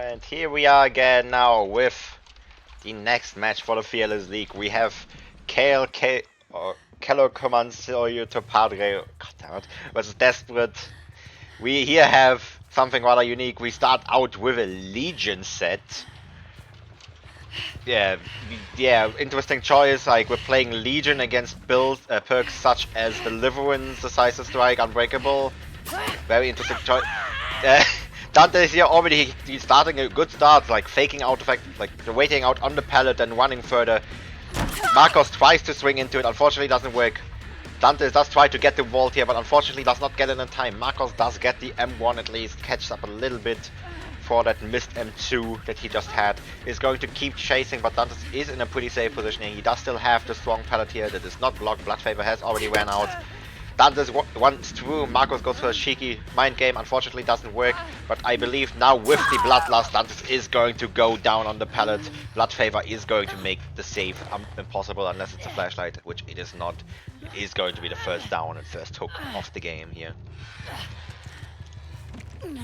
And here we are again now with the next match for the Fearless League. We have Klkmaninsoytupadre versus Desperate. We here have something rather unique. We start out with a Legion set. Yeah, interesting choice. Like we're playing Legion against builds, perks such as Deliverance, Decisive Strike, Unbreakable. Very interesting choice. Dante is here already. He's starting a good start, like faking out the fact, like waiting out on the pallet and running further. Marcos tries to swing into it, unfortunately doesn't work. Dante does try to get the vault here, but unfortunately does not get it in time. Marcos does get the M1 at least, catches up a little bit for that missed M2 that he just had. Is going to keep chasing, but Dante is in a pretty safe position here. He does still have the strong pallet here that is not blocked. Blood Favor has already ran out. Dante's runs through, Marcos goes for a cheeky mind game, unfortunately doesn't work, but I believe now with the Bloodlust, Dante's is going to go down on the pallet. Blood Favor is going to make the save impossible unless it's a flashlight, which it is not. It is going to be the first down and first hook of the game here. Yep.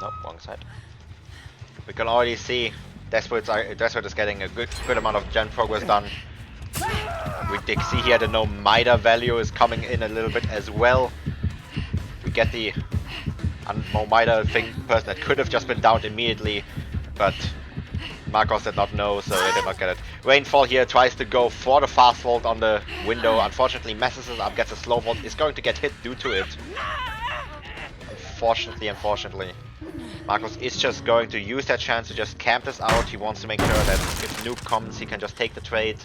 Nope, wrong side. We can already see Desperate is getting a good amount of gen progress done. We did see here the no Mida value is coming in a little bit as well. We get the no Mida person that could have just been downed immediately, but Marcos did not know, so they did not get it. Rainfall here tries to go for the fast vault on the window, unfortunately messes it up, gets a slow vault, is going to get hit due to it. Unfortunately. Marcos is just going to use that chance to just camp this out. He wants to make sure that if Noob comes, he can just take the trade.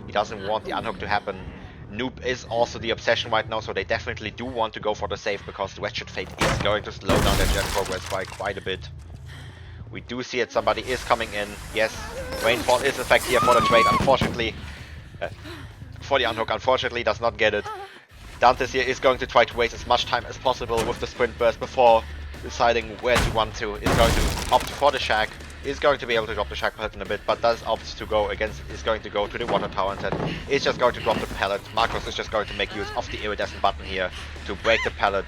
He doesn't want the unhook to happen. Noob is also the obsession right now, so they definitely do want to go for the save because the Wretched Fate is going to slow down their gen progress by quite a bit. We do see that somebody is coming in. Yes, Rainfall is in fact here for the trade, unfortunately. For the unhook, unfortunately does not get it. Dantes here is going to try to waste as much time as possible with the sprint burst before deciding where to run to. Is going to opt for the shack, is going to be able to drop the shack pallet in a bit, but does opt to go against, is going to go to the water tower instead. Is just going to drop the pallet. Marcos is just going to make use of the iridescent button here to break the pallet.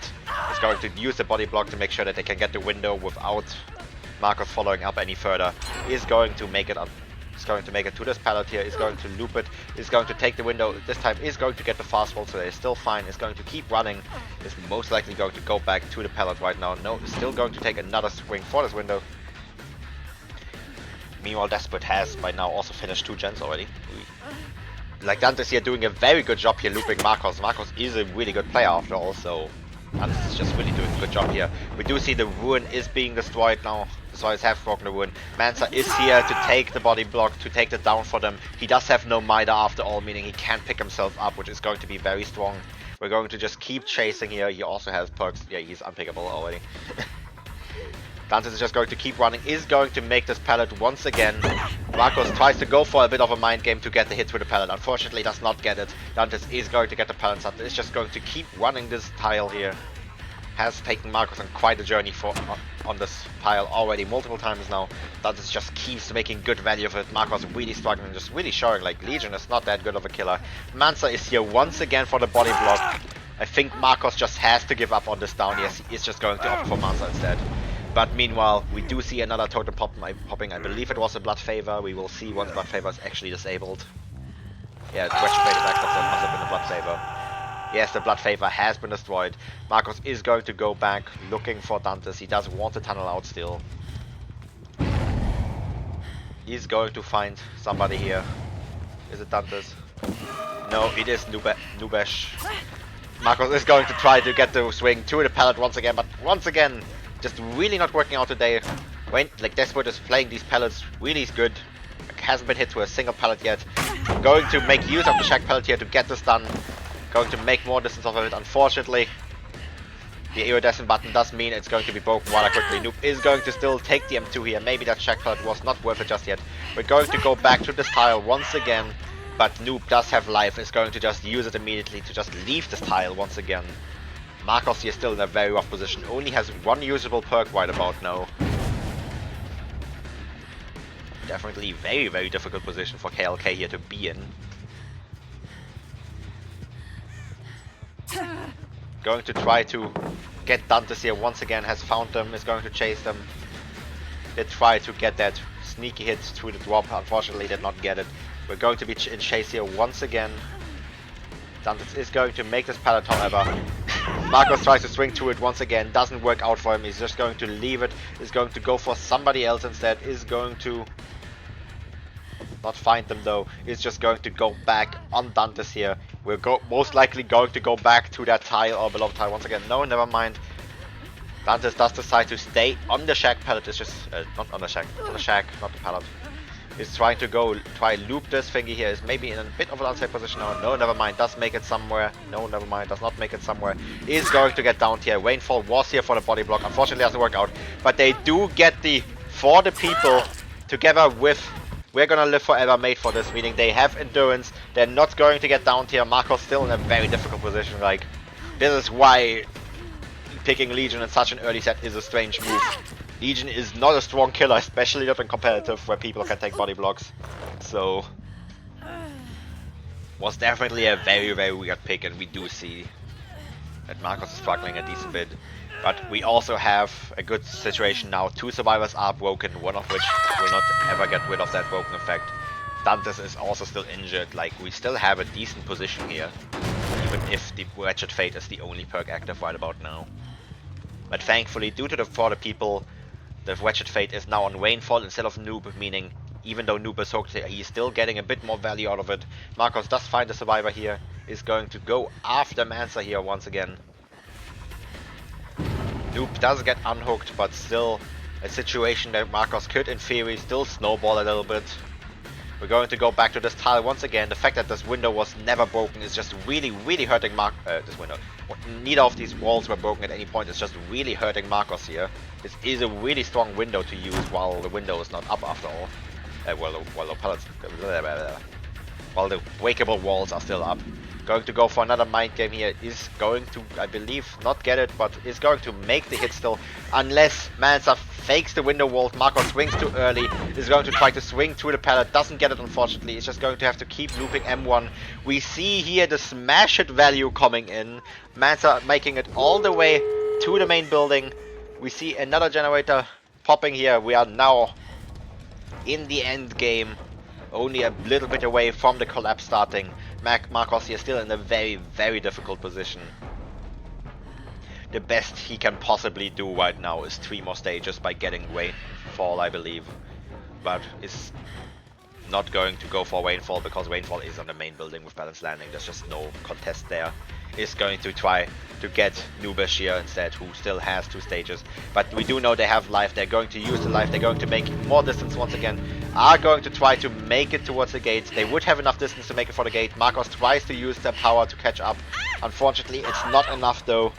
Is going to use the body block to make sure that they can get the window without Marcos following up any further. Is going to make it up. Is going to make it to this pallet here, is going to loop it, is going to take the window, this time is going to get the fast vault, so they're still fine, is going to keep running, is most likely going to go back to the pallet right now. No, is still going to take another swing for this window. Meanwhile, Desperate has by now also finished 2 gens already. Like Dante's here doing a very good job here looping Marcos. Marcos is a really good player after all, so Dantes is just really doing a good job here. We do see the ruin is being destroyed now. Destroyers have broken the ruin. Mansa is here to take the body block, to take the down for them. He does have no Mida after all, meaning he can pick himself up, which is going to be very strong. We're going to just keep chasing here. He also has perks. Yeah, he's unpickable already. Dantes is just going to keep running, is going to make this pallet once again. Marcos tries to go for a bit of a mind game to get the hit through the pallet. Unfortunately does not get it. Dantes is going to get the pallet. Dantes is just going to keep running this tile here. Has taken Marcos on quite a journey on this pile already multiple times now. Dantes just keeps making good value of it. Marcos really struggling, just really showing like Legion is not that good of a killer. Mansa is here once again for the body block. I think Marcos just has to give up on this down. Yes, he is just going to opt for Mansa instead. But meanwhile, we do see another totem popping. I believe it was a Blood Favor. We will see once Blood Favor is actually disabled. Yeah, the Wretched Fate is active, so it must have been a Blood Favor. Yes, the Blood Favor has been destroyed. Marcos is going to go back looking for Dantes. He does want to tunnel out still. He's going to find somebody here. Is it Dantes? No, it is Nubesh. Marcos is going to try to get the swing to the pallet once again, but once again, just really not working out today. Like Desperate is playing these pallets really good. Hasn't been hit to a single pallet yet. Going to make use of the shack pallet here to get this done. Going to make more distance off of it. Unfortunately, the iridescent button does mean it's going to be broken rather quickly. Noob is going to still take the M2 here. Maybe that shack pallet was not worth it just yet. We're going to go back to this tile once again, but Noob does have life. Is going to just use it immediately to just leave this tile once again. Marcos here still in a very rough position. Only has one usable perk right about now. Definitely very, very difficult position for KLK here to be in. Going to try to get Dantes here once again, has found them, is going to chase them. They try to get that sneaky hit through the drop, unfortunately did not get it. We're going to be in chase here once again. Dantes is going to make this pallet, however. Marcos tries to swing to it once again, doesn't work out for him, he's just going to leave it, is going to go for somebody else instead, is going to not find them though, is just going to go back on Dantes here. We're most likely going to go back to that tile or below tile once again. No, never mind. Dantes does decide to stay on the shack pallet, it's just, not on the shack, not the pallet. Is trying to try loop this thingy here, is maybe in a bit of an unsafe position now. No, never mind, does make it somewhere. No, never mind, does not make it somewhere. Is going to get down here. Rainfall was here for the body block, unfortunately doesn't work out. But they do get the For the People together with We're Gonna Live Forever made for this, meaning they have endurance. They're not going to get down here. Marco's still in a very difficult position. Like, this is why picking Legion in such an early set is a strange move. Legion is not a strong killer, especially not in competitive where people can take body blocks. So, was definitely a very, very weird pick, and we do see that Marcos is struggling a decent bit. But we also have a good situation now. 2 survivors are broken, one of which will not ever get rid of that broken effect. Dantes is also still injured, like we still have a decent position here. Even if the Wretched Fate is the only perk active right about now. But thankfully, due to the For the People, the Wretched Fate is now on Rainfall instead of Noob, meaning even though Noob is hooked, he's still getting a bit more value out of it. Marcos does find a survivor here, is going to go after Mancer here once again. Noob does get unhooked, but still a situation that Marcos could in theory still snowball a little bit. We're going to go back to this tile once again. The fact that this window was never broken is just really, really hurting this window. Neither of these walls were broken at any point. It's just really hurting Marcos here. This is a really strong window to use while the window is not up after all. While the wakeable walls are still up. Going to go for another mind game here. Is going to, I believe, not get it, but is going to make the hit still. Unless Mansa fakes the window wall. Marcos swings too early. Is going to try to swing through the pallet. Doesn't get it, unfortunately. It's just going to have to keep looping M1. We see here the smash hit value coming in. Mansa making it all the way to the main building. We see another generator popping here. We are now in the end game. Only a little bit away from the collapse starting. Marcos here still in a very, very difficult position. The best he can possibly do right now is 3 more stages by getting Rainfall, I believe. But is not going to go for Rainfall because Rainfall is on the main building with Balanced Landing. There's just no contest there. Is going to try to get Nubish here instead, who still has 2 stages. But we do know they have life. They're going to use the life. They're going to make more distance once again. Are going to try to make it towards the gates. They would have enough distance to make it for the gate. Marcos tries to use their power to catch up. Unfortunately, it's not enough though.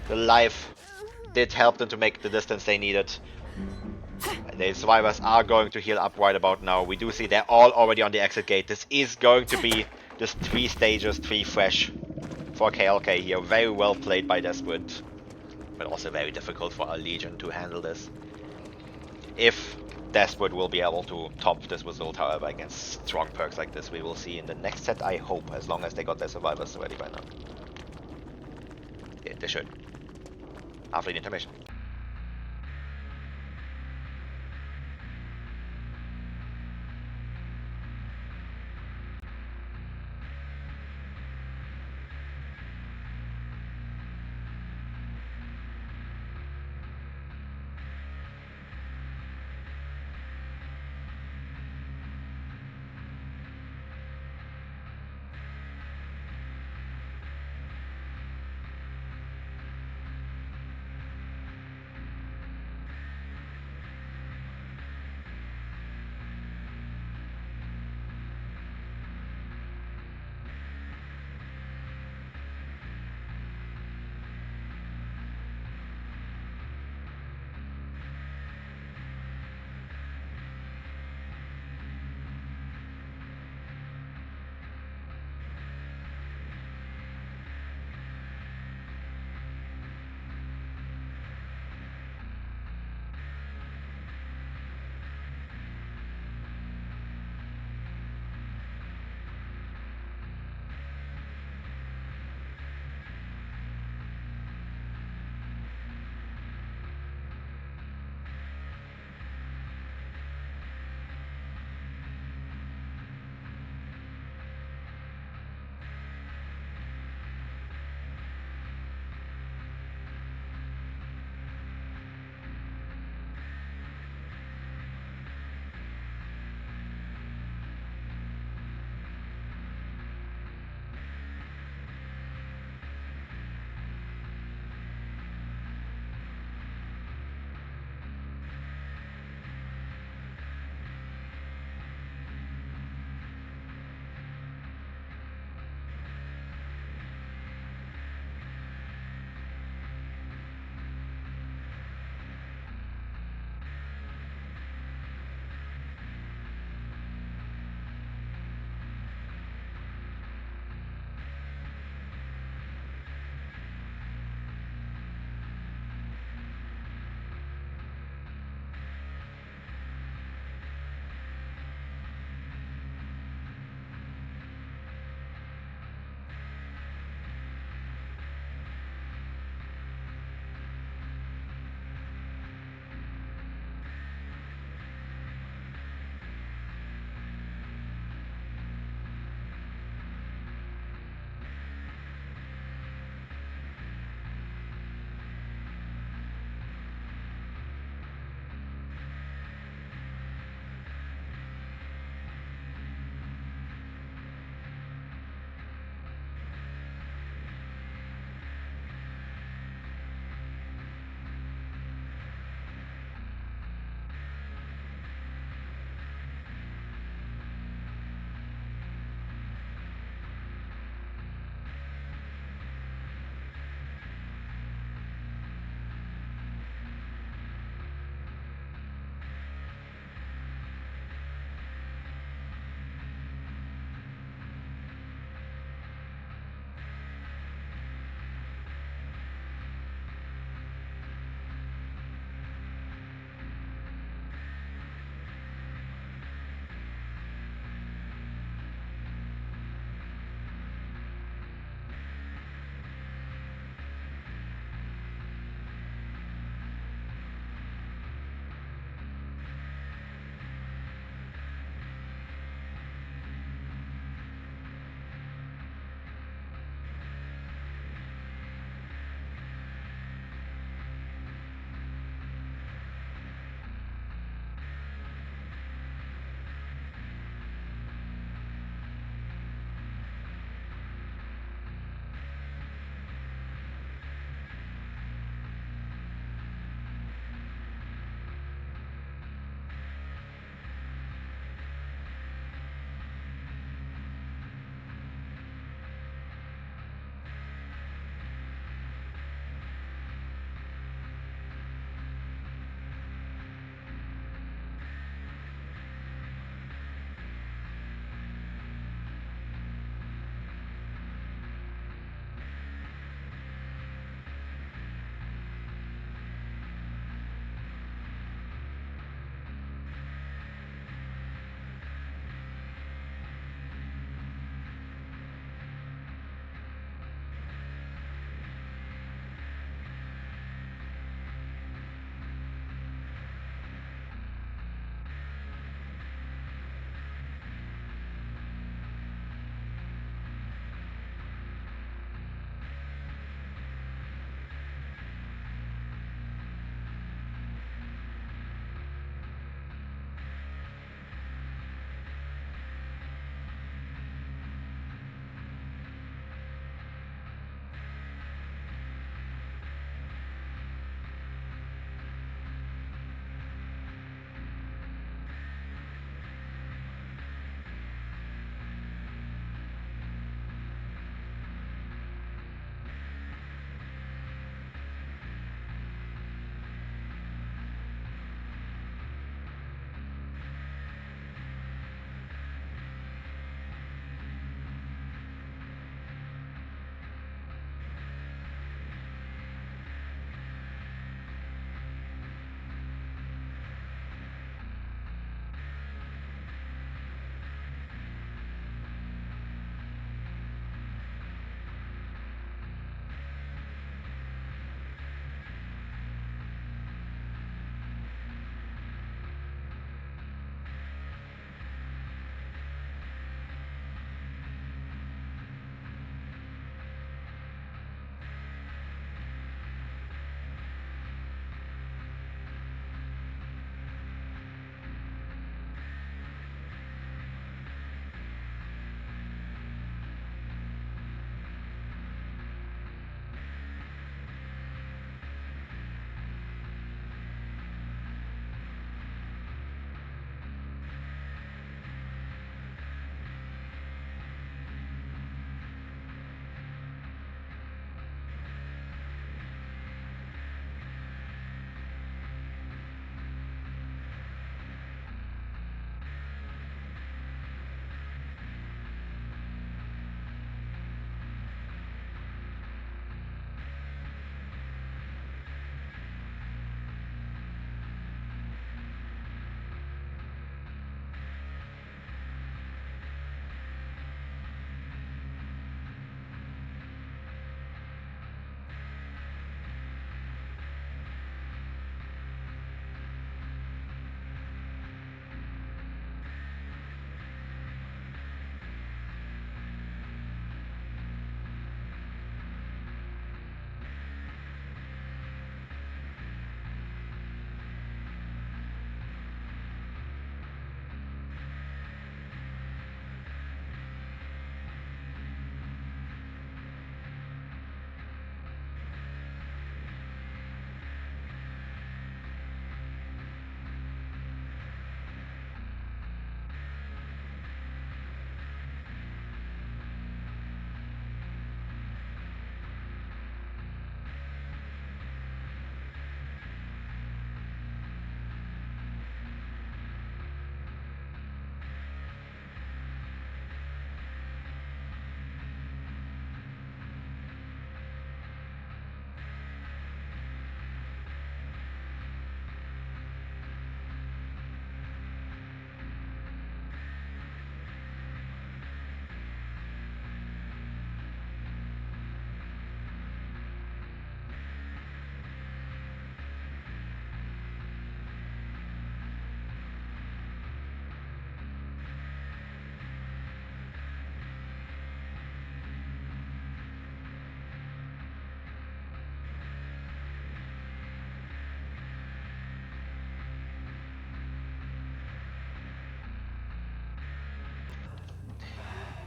The life did help them to make the distance they needed. The survivors are going to heal up right about now. We do see they're all already on the exit gate. This is going to be just 3 stages, 3 fresh for KLK here. Very well played by Desperate, but also very difficult for our Legion to handle this. If Desperate will be able to top this result, however, against strong perks like this, we will see in the next set, I hope, as long as they got their survivors ready by now. Yeah, they should. After the intermission.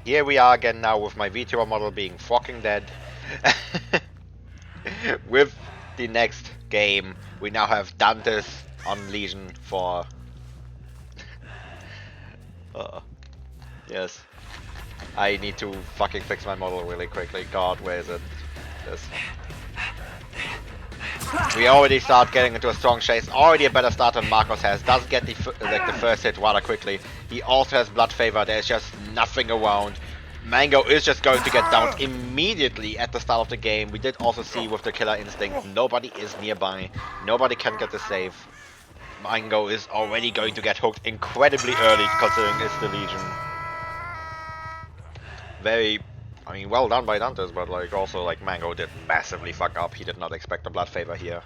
here we are again now with my VTuber model being fucking dead. With the next game, we now have Dantes on Legion for... yes. I need to fucking fix my model really quickly. God, where is it? This. We already start getting into a strong chase. Already a better start than Marcos has. Does get the first hit rather quickly. He also has blood favor. There's just nothing around. Mango is just going to get down immediately at the start of the game. We did also see with the killer instinct, nobody is nearby. Nobody can get the save. Mango is already going to get hooked incredibly early considering it's the Legion. Very, I mean, well done by Dantes, but like also like Mango did massively fuck up. He did not expect the blood favor here.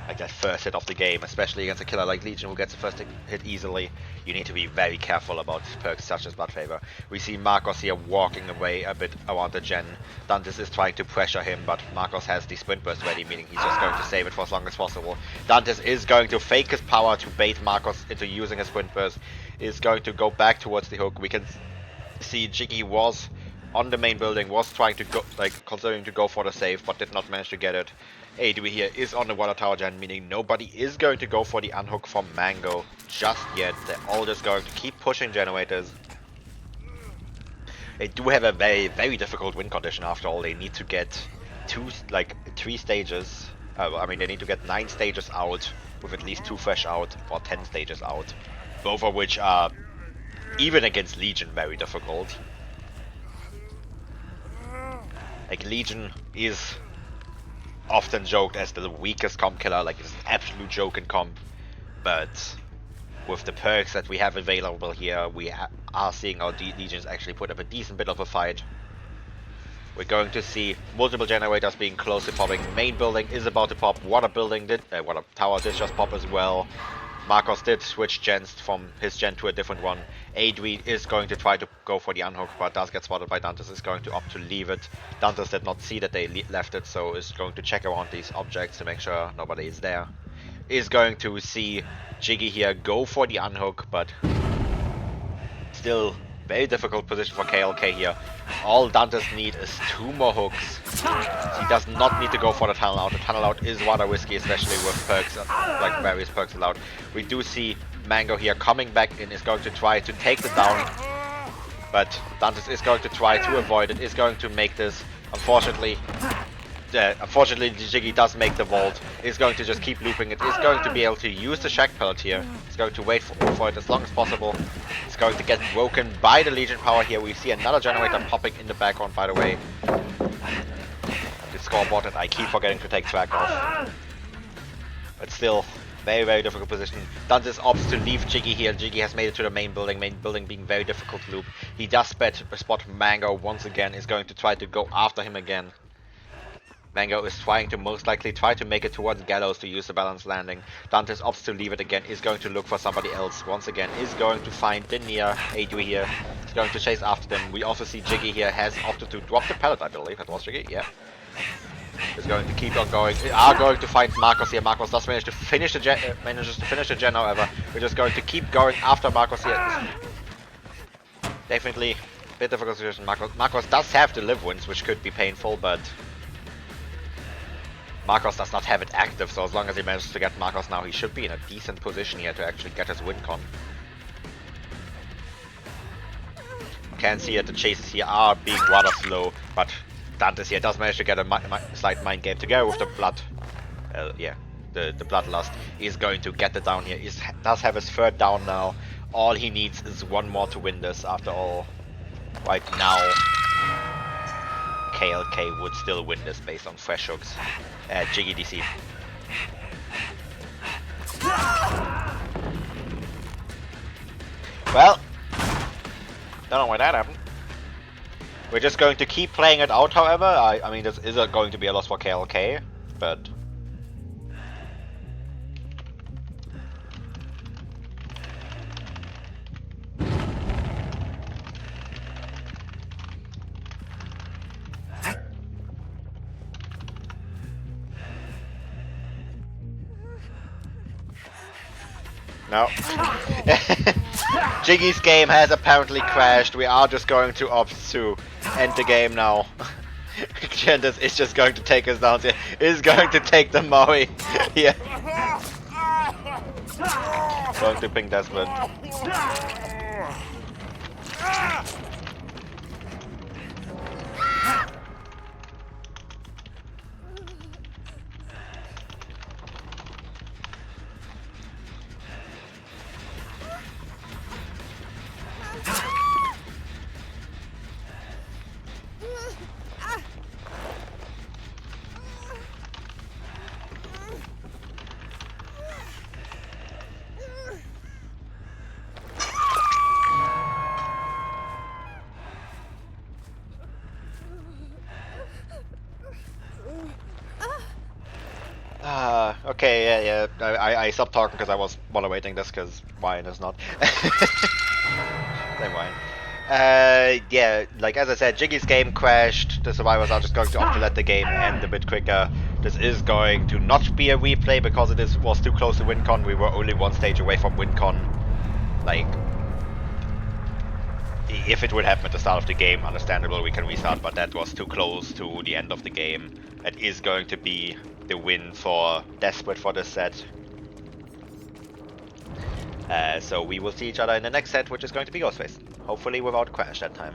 Like that first hit of the game, especially against a killer like Legion who gets the first hit easily. You need to be very careful about perks such as blood favor. We see Marcos here walking away a bit around the gen. Dantes is trying to pressure him, but Marcos has the sprint burst ready, meaning he's just going to save it for as long as possible. Dantes is going to fake his power to bait Marcos into using a sprint burst. Is going to go back towards the hook. We can see Jiggy was on the main building, was trying to go, like considering to go for the save, but did not manage to get it. ADW here is on the water tower gen, meaning nobody is going to go for the unhook from Mango just yet. They're all just going to keep pushing generators. They do have a very, very difficult win condition after all. They need to get 3 stages. I mean, they need to get 9 stages out with at least 2 fresh out or 10 stages out. Both of which are, even against Legion, very difficult. Like, Legion is often joked as the weakest comp killer, like it's an absolute joke in comp, but with the perks that we have available here, we are seeing our Legions actually put up a decent bit of a fight. We're going to see multiple generators being close to popping. Main building is about to pop. Water tower did just pop as well. Marcos did switch gens from his gen to a different one. Adri is going to try to go for the unhook, but does get spotted by Dantes, is going to opt to leave it. Dantes did not see that they left it, so is going to check around these objects to make sure nobody is there. Is going to see Jiggy here go for the unhook, but still very difficult position for KLK here. All Dantes need is 2 more hooks. He does not need to go for the tunnel out. The tunnel out is rather risky, especially with perks, like various perks allowed. We do see Mango here coming back in, is going to try to take the down, but Dantes is going to try to avoid it, is going to make this. Unfortunately, Jiggy does make the vault, is going to just keep looping it, is going to be able to use the Shack Pellet here, is going to wait for it as long as possible. It's going to get broken by the Legion power here. We see another generator popping in the background, by the way. The scoreboard that I keep forgetting to take track of. But still, very, very difficult position. Dantes opts to leave Jiggy here. Jiggy has made it to the main building being very difficult to loop. He does spot Mango once again, is going to try to go after him again. Mango is trying to most likely try to make it towards Gallows to use the balanced landing. Dantes opts to leave it again, is going to look for somebody else once again, is going to find Dinia, Adri here, is going to chase after them. We also see Jiggy here has opted to drop the pallet, I believe. That was Jiggy, yeah. Is going to keep on going. We are going to find Marcos here. Marcos does manage to finish the gen, however. We're just going to keep going after Marcos here. Definitely a bit difficult situation. Marcos does have the live wins, which could be painful, but Marcos does not have it active, so as long as he manages to get Marcos now, he should be in a decent position here to actually get his win con. Can see that the chases here are being rather slow, but Dantes here does manage to get a slight mind game together with the blood. The bloodlust. He's going to get the down here. He does have his 3rd down now. All he needs is 1 more to win this. After all, right now, KLK would still win this based on fresh hooks. Jiggy DC. Well, don't know why that happened. We're just going to keep playing it out, however. I mean, this is going to be a loss for KLK, but No. Jiggy's game has apparently crashed. We are just going to opt to end the game now. Genders is just going to take us down. Is going to take the Maui. Here. Going to ping Desmond. Okay, yeah. I stopped talking because I was moderating this because mine is not. Never mind. Yeah, like as I said, Jiggy's game crashed. The survivors are just going to opt to let the game end a bit quicker. This is going to not be a replay because was too close to WinCon. We were only one stage away from WinCon. Like, if it would happen at the start of the game, understandable, we can restart, but that was too close to the end of the game. That is going to be the win for Desperate for this set. So we will see each other in the next set, which is going to be Ghostface. Hopefully without crash that time.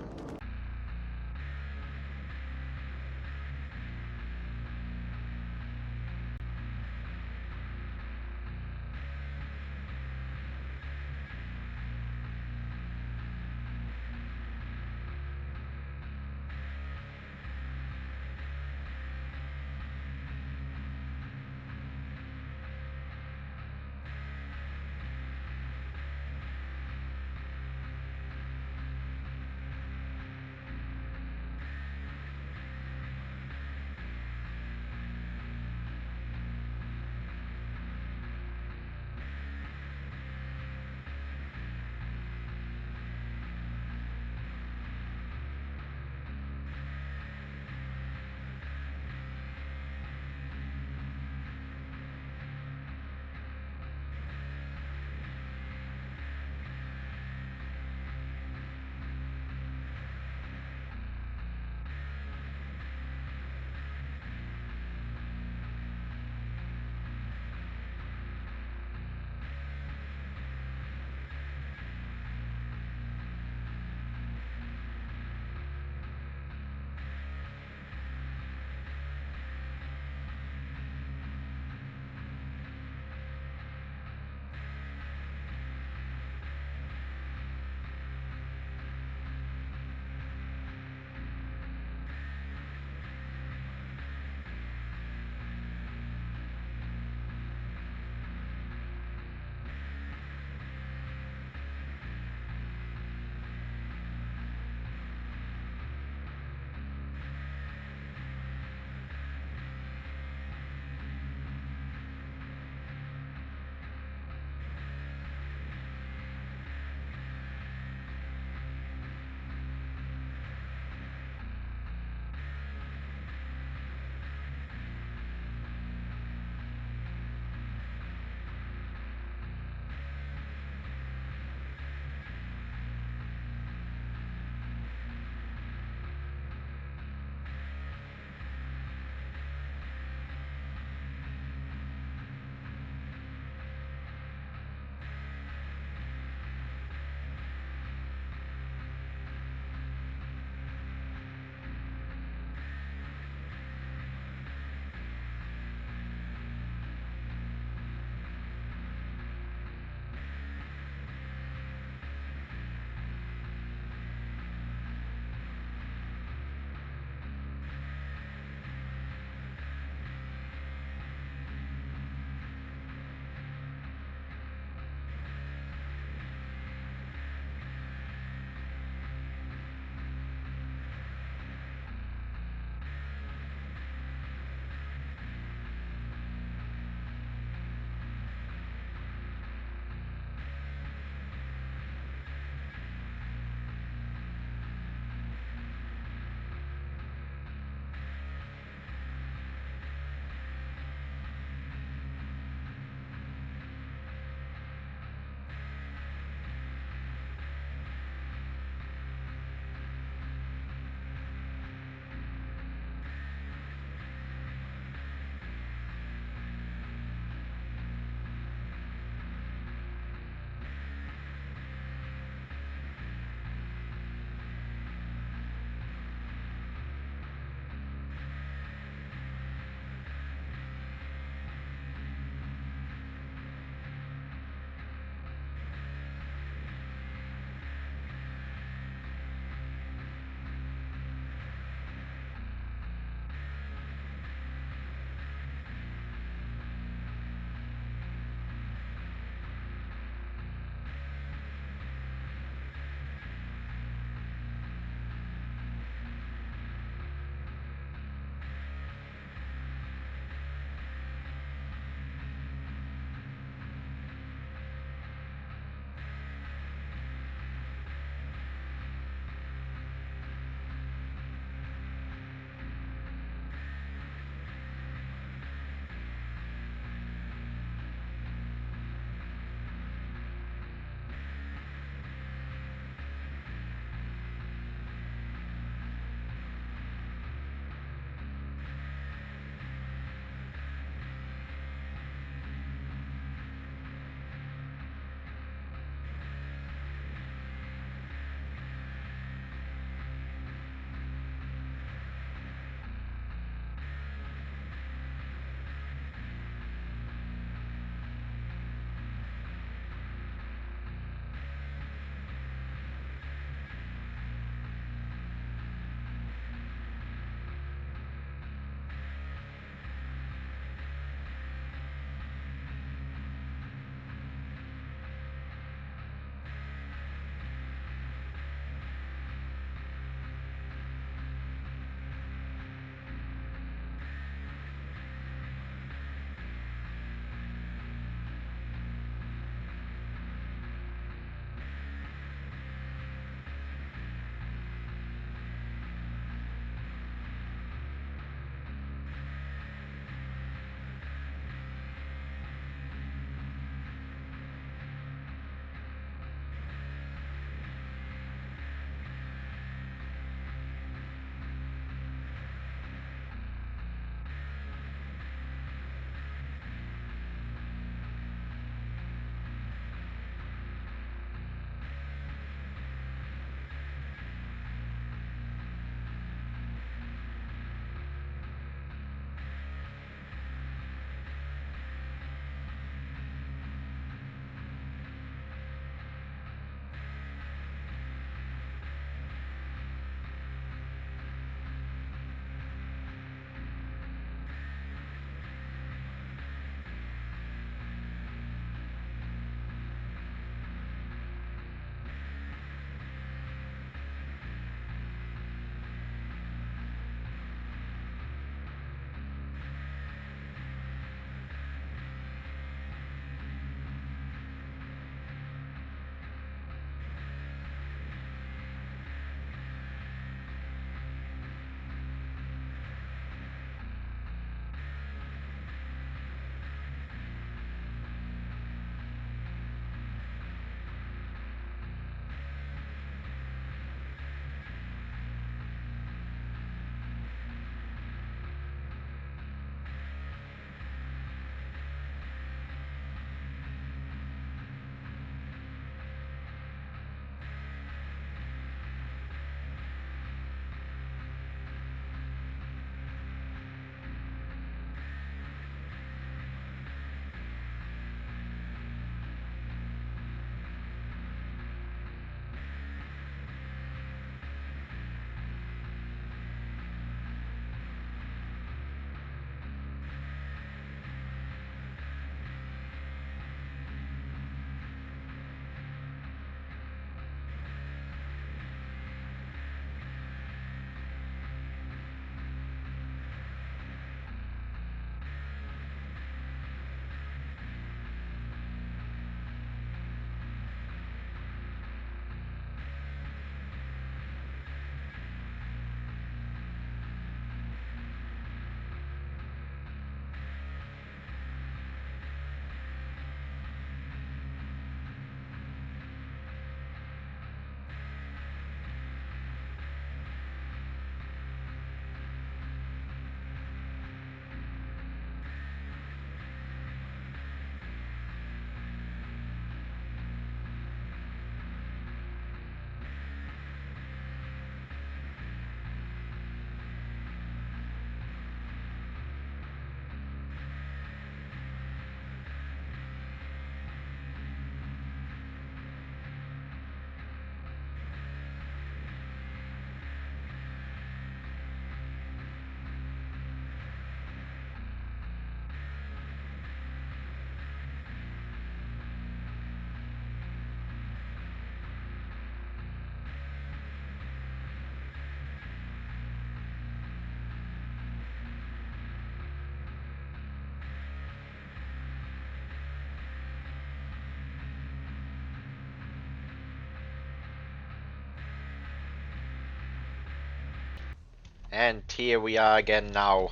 And here we are again now.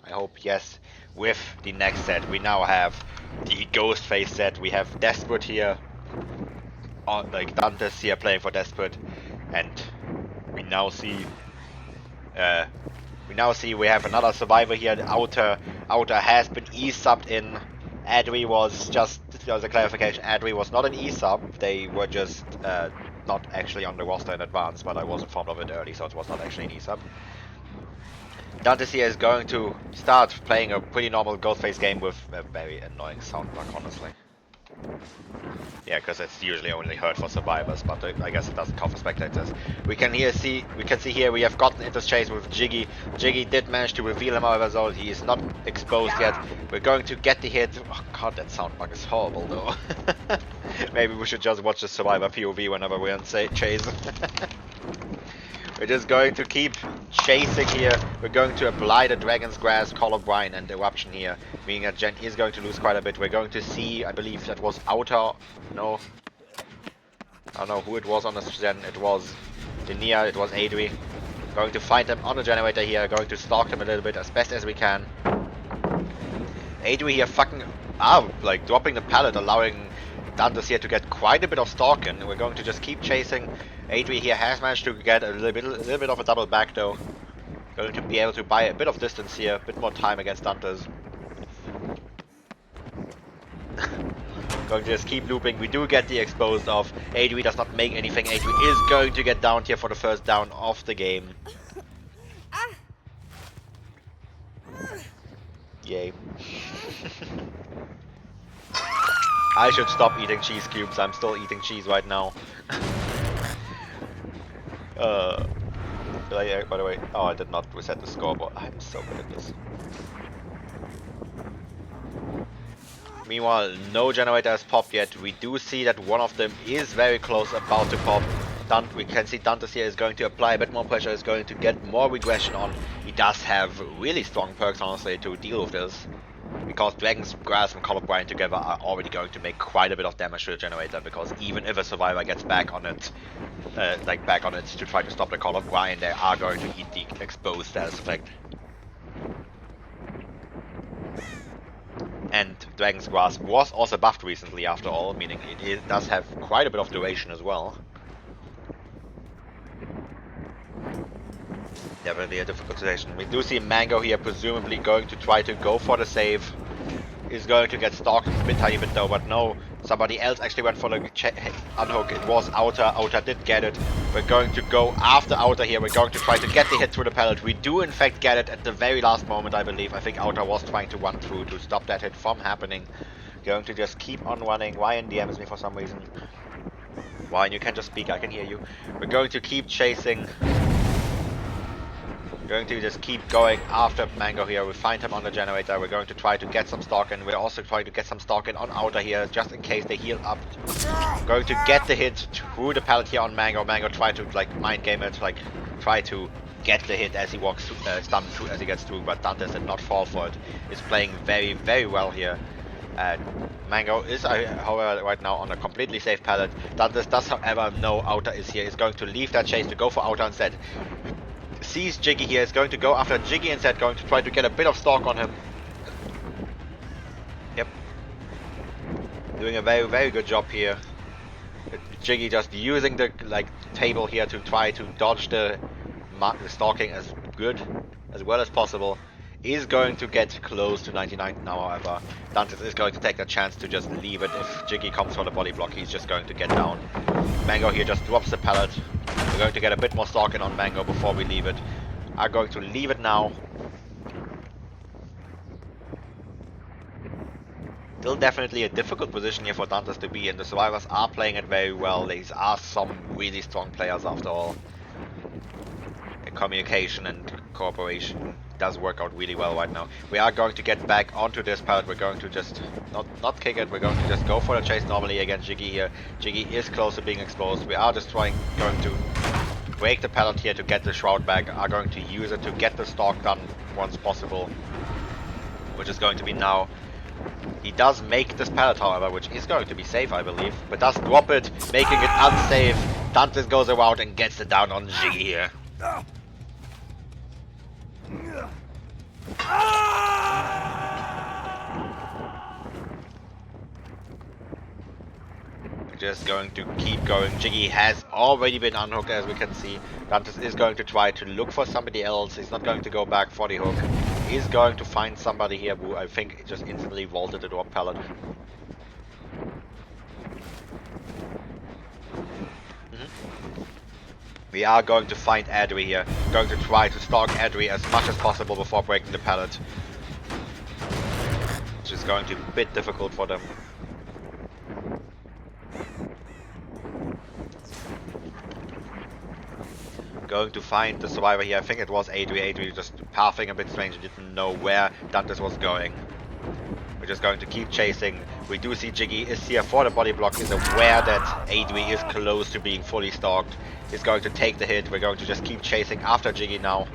I hope, yes, with the next set. We now have the Ghost Face set. We have Desperate here. Like Dante's here playing for Desperate. And we now see we have another survivor here. Outer has been E-subbed in. Adri was just as a clarification, Adri was not an E-sub. They were just not actually on the roster in advance, but I was informed of it early, so it was not actually an E-sub. Dantes here is going to start playing a pretty normal Ghostface game with a very annoying sound bug, honestly. Yeah, because it's usually only heard for survivors, but I guess it doesn't count for spectators. We can see here we have gotten into chase with Jiggy. Jiggy did manage to reveal him, however, so he is not exposed yet. We're going to get the hit. Oh god, that sound bug is horrible though. Maybe we should just watch the survivor POV whenever we're on chase. We're just going to keep chasing here. We're going to apply the Dragon's Grass, Call of Brine, and Eruption here, meaning that Jen is going to lose quite a bit. We're going to see, I believe that was Outer. No. I don't know who it was on the Jen. It was Denia, it was Adri. Going to find him on the generator here, going to stalk him a little bit as best as we can. Adri here fucking like dropping the pallet, allowing Dantes here to get quite a bit of stalking. We're going to just keep chasing. Adri here has managed to get a little bit of a double back though. Going to be able to buy a bit of distance here, a bit more time against Dantes. Going to just keep looping. We do get the exposed of. Adri does not make anything. Adri is going to get downed here for the first down of the game. Yay. I should stop eating cheese cubes. I'm still eating cheese right now. By the way, oh, I did not reset the scoreboard. I'm so good at this. Meanwhile, no generator has popped yet. We do see that one of them is very close, about to pop. We can see Dantes here is going to apply a bit more pressure, is going to get more regression on. He does have really strong perks, honestly, to deal with this. Because Dragon's Grass and Call of Brine together are already going to make quite a bit of damage to the generator, because even if a survivor gets back on it, to try to stop the Call of Brine, they are going to eat the exposed status effect. And Dragon's Grass was also buffed recently after all, meaning it does have quite a bit of duration as well. Definitely a difficult situation. We do see Mango here presumably going to try to go for the save. Is going to get stalked a tiny bit though, but no. Somebody else actually went for the unhook. It was Outer. Outer did get it. We're going to go after Outer here. We're going to try to get the hit through the pallet. We do in fact get it at the very last moment, I believe. I think Outer was trying to run through to stop that hit from happening. Going to just keep on running. Ryan DMs me for some reason. Ryan, you can just speak. I can hear you. We're going to keep chasing. Going to just keep going after Mango here. We find him on the generator. We're going to try to get some stock in. We're also trying to get some stock in on Outer here, just in case they heal up. Going to get the hit through the pallet here on Mango. Mango try to like mind game it, like try to get the hit as he walks stun through as he gets through, but Dantes did not fall for it. Is playing very, very well here. Mango is, however, right now on a completely safe pallet. Dantes does, however, know Outer is here. Is going to leave that chase to go for Outer instead. Sees Jiggy here, is going to go after Jiggy instead, going to try to get a bit of stalk on him. Yep. Doing a very, very good job here. Jiggy just using the table here to try to dodge the stalking as well as possible. Is going to get close to 99 now, however. Dantes is going to take the chance to just leave it. If Jiggy comes for the body block, he's just going to get down. Mango here just drops the pallet. We're going to get a bit more stalking on Mango before we leave it. I'm going to leave it now. Still definitely a difficult position here for Dantes to be in. The survivors are playing it very well. These are some really strong players after all. The communication and cooperation does work out really well right now. We are going to get back onto this pallet. We're going to just not kick it. We're going to just go for the chase normally against Jiggy here. Jiggy is close to being exposed. We are just going to break the pallet here to get the shroud back. Are going to use it to get the stalk done once possible, which is going to be now. He does make this pallet, however, which is going to be safe, I believe, but does drop it, making it unsafe. Dantes goes around and gets it down on Jiggy here. Just going to keep going. Jiggy has already been unhooked, as we can see. Dantes is going to try to look for somebody else. He's not going to go back for the hook. He's going to find somebody here who I think just instantly vaulted the door pallet. We are going to find Adri here. Going to try to stalk Adri as much as possible before breaking the pallet. Which is going to be a bit difficult for them. Going to find the survivor here. I think it was Adri. Adri just pathing a bit strange and didn't know where Dantes was going. We're just going to keep chasing. We do see Jiggy is here for the body block, is aware that Adri is close to being fully stalked. He's going to take the hit. We're going to just keep chasing after Jiggy now.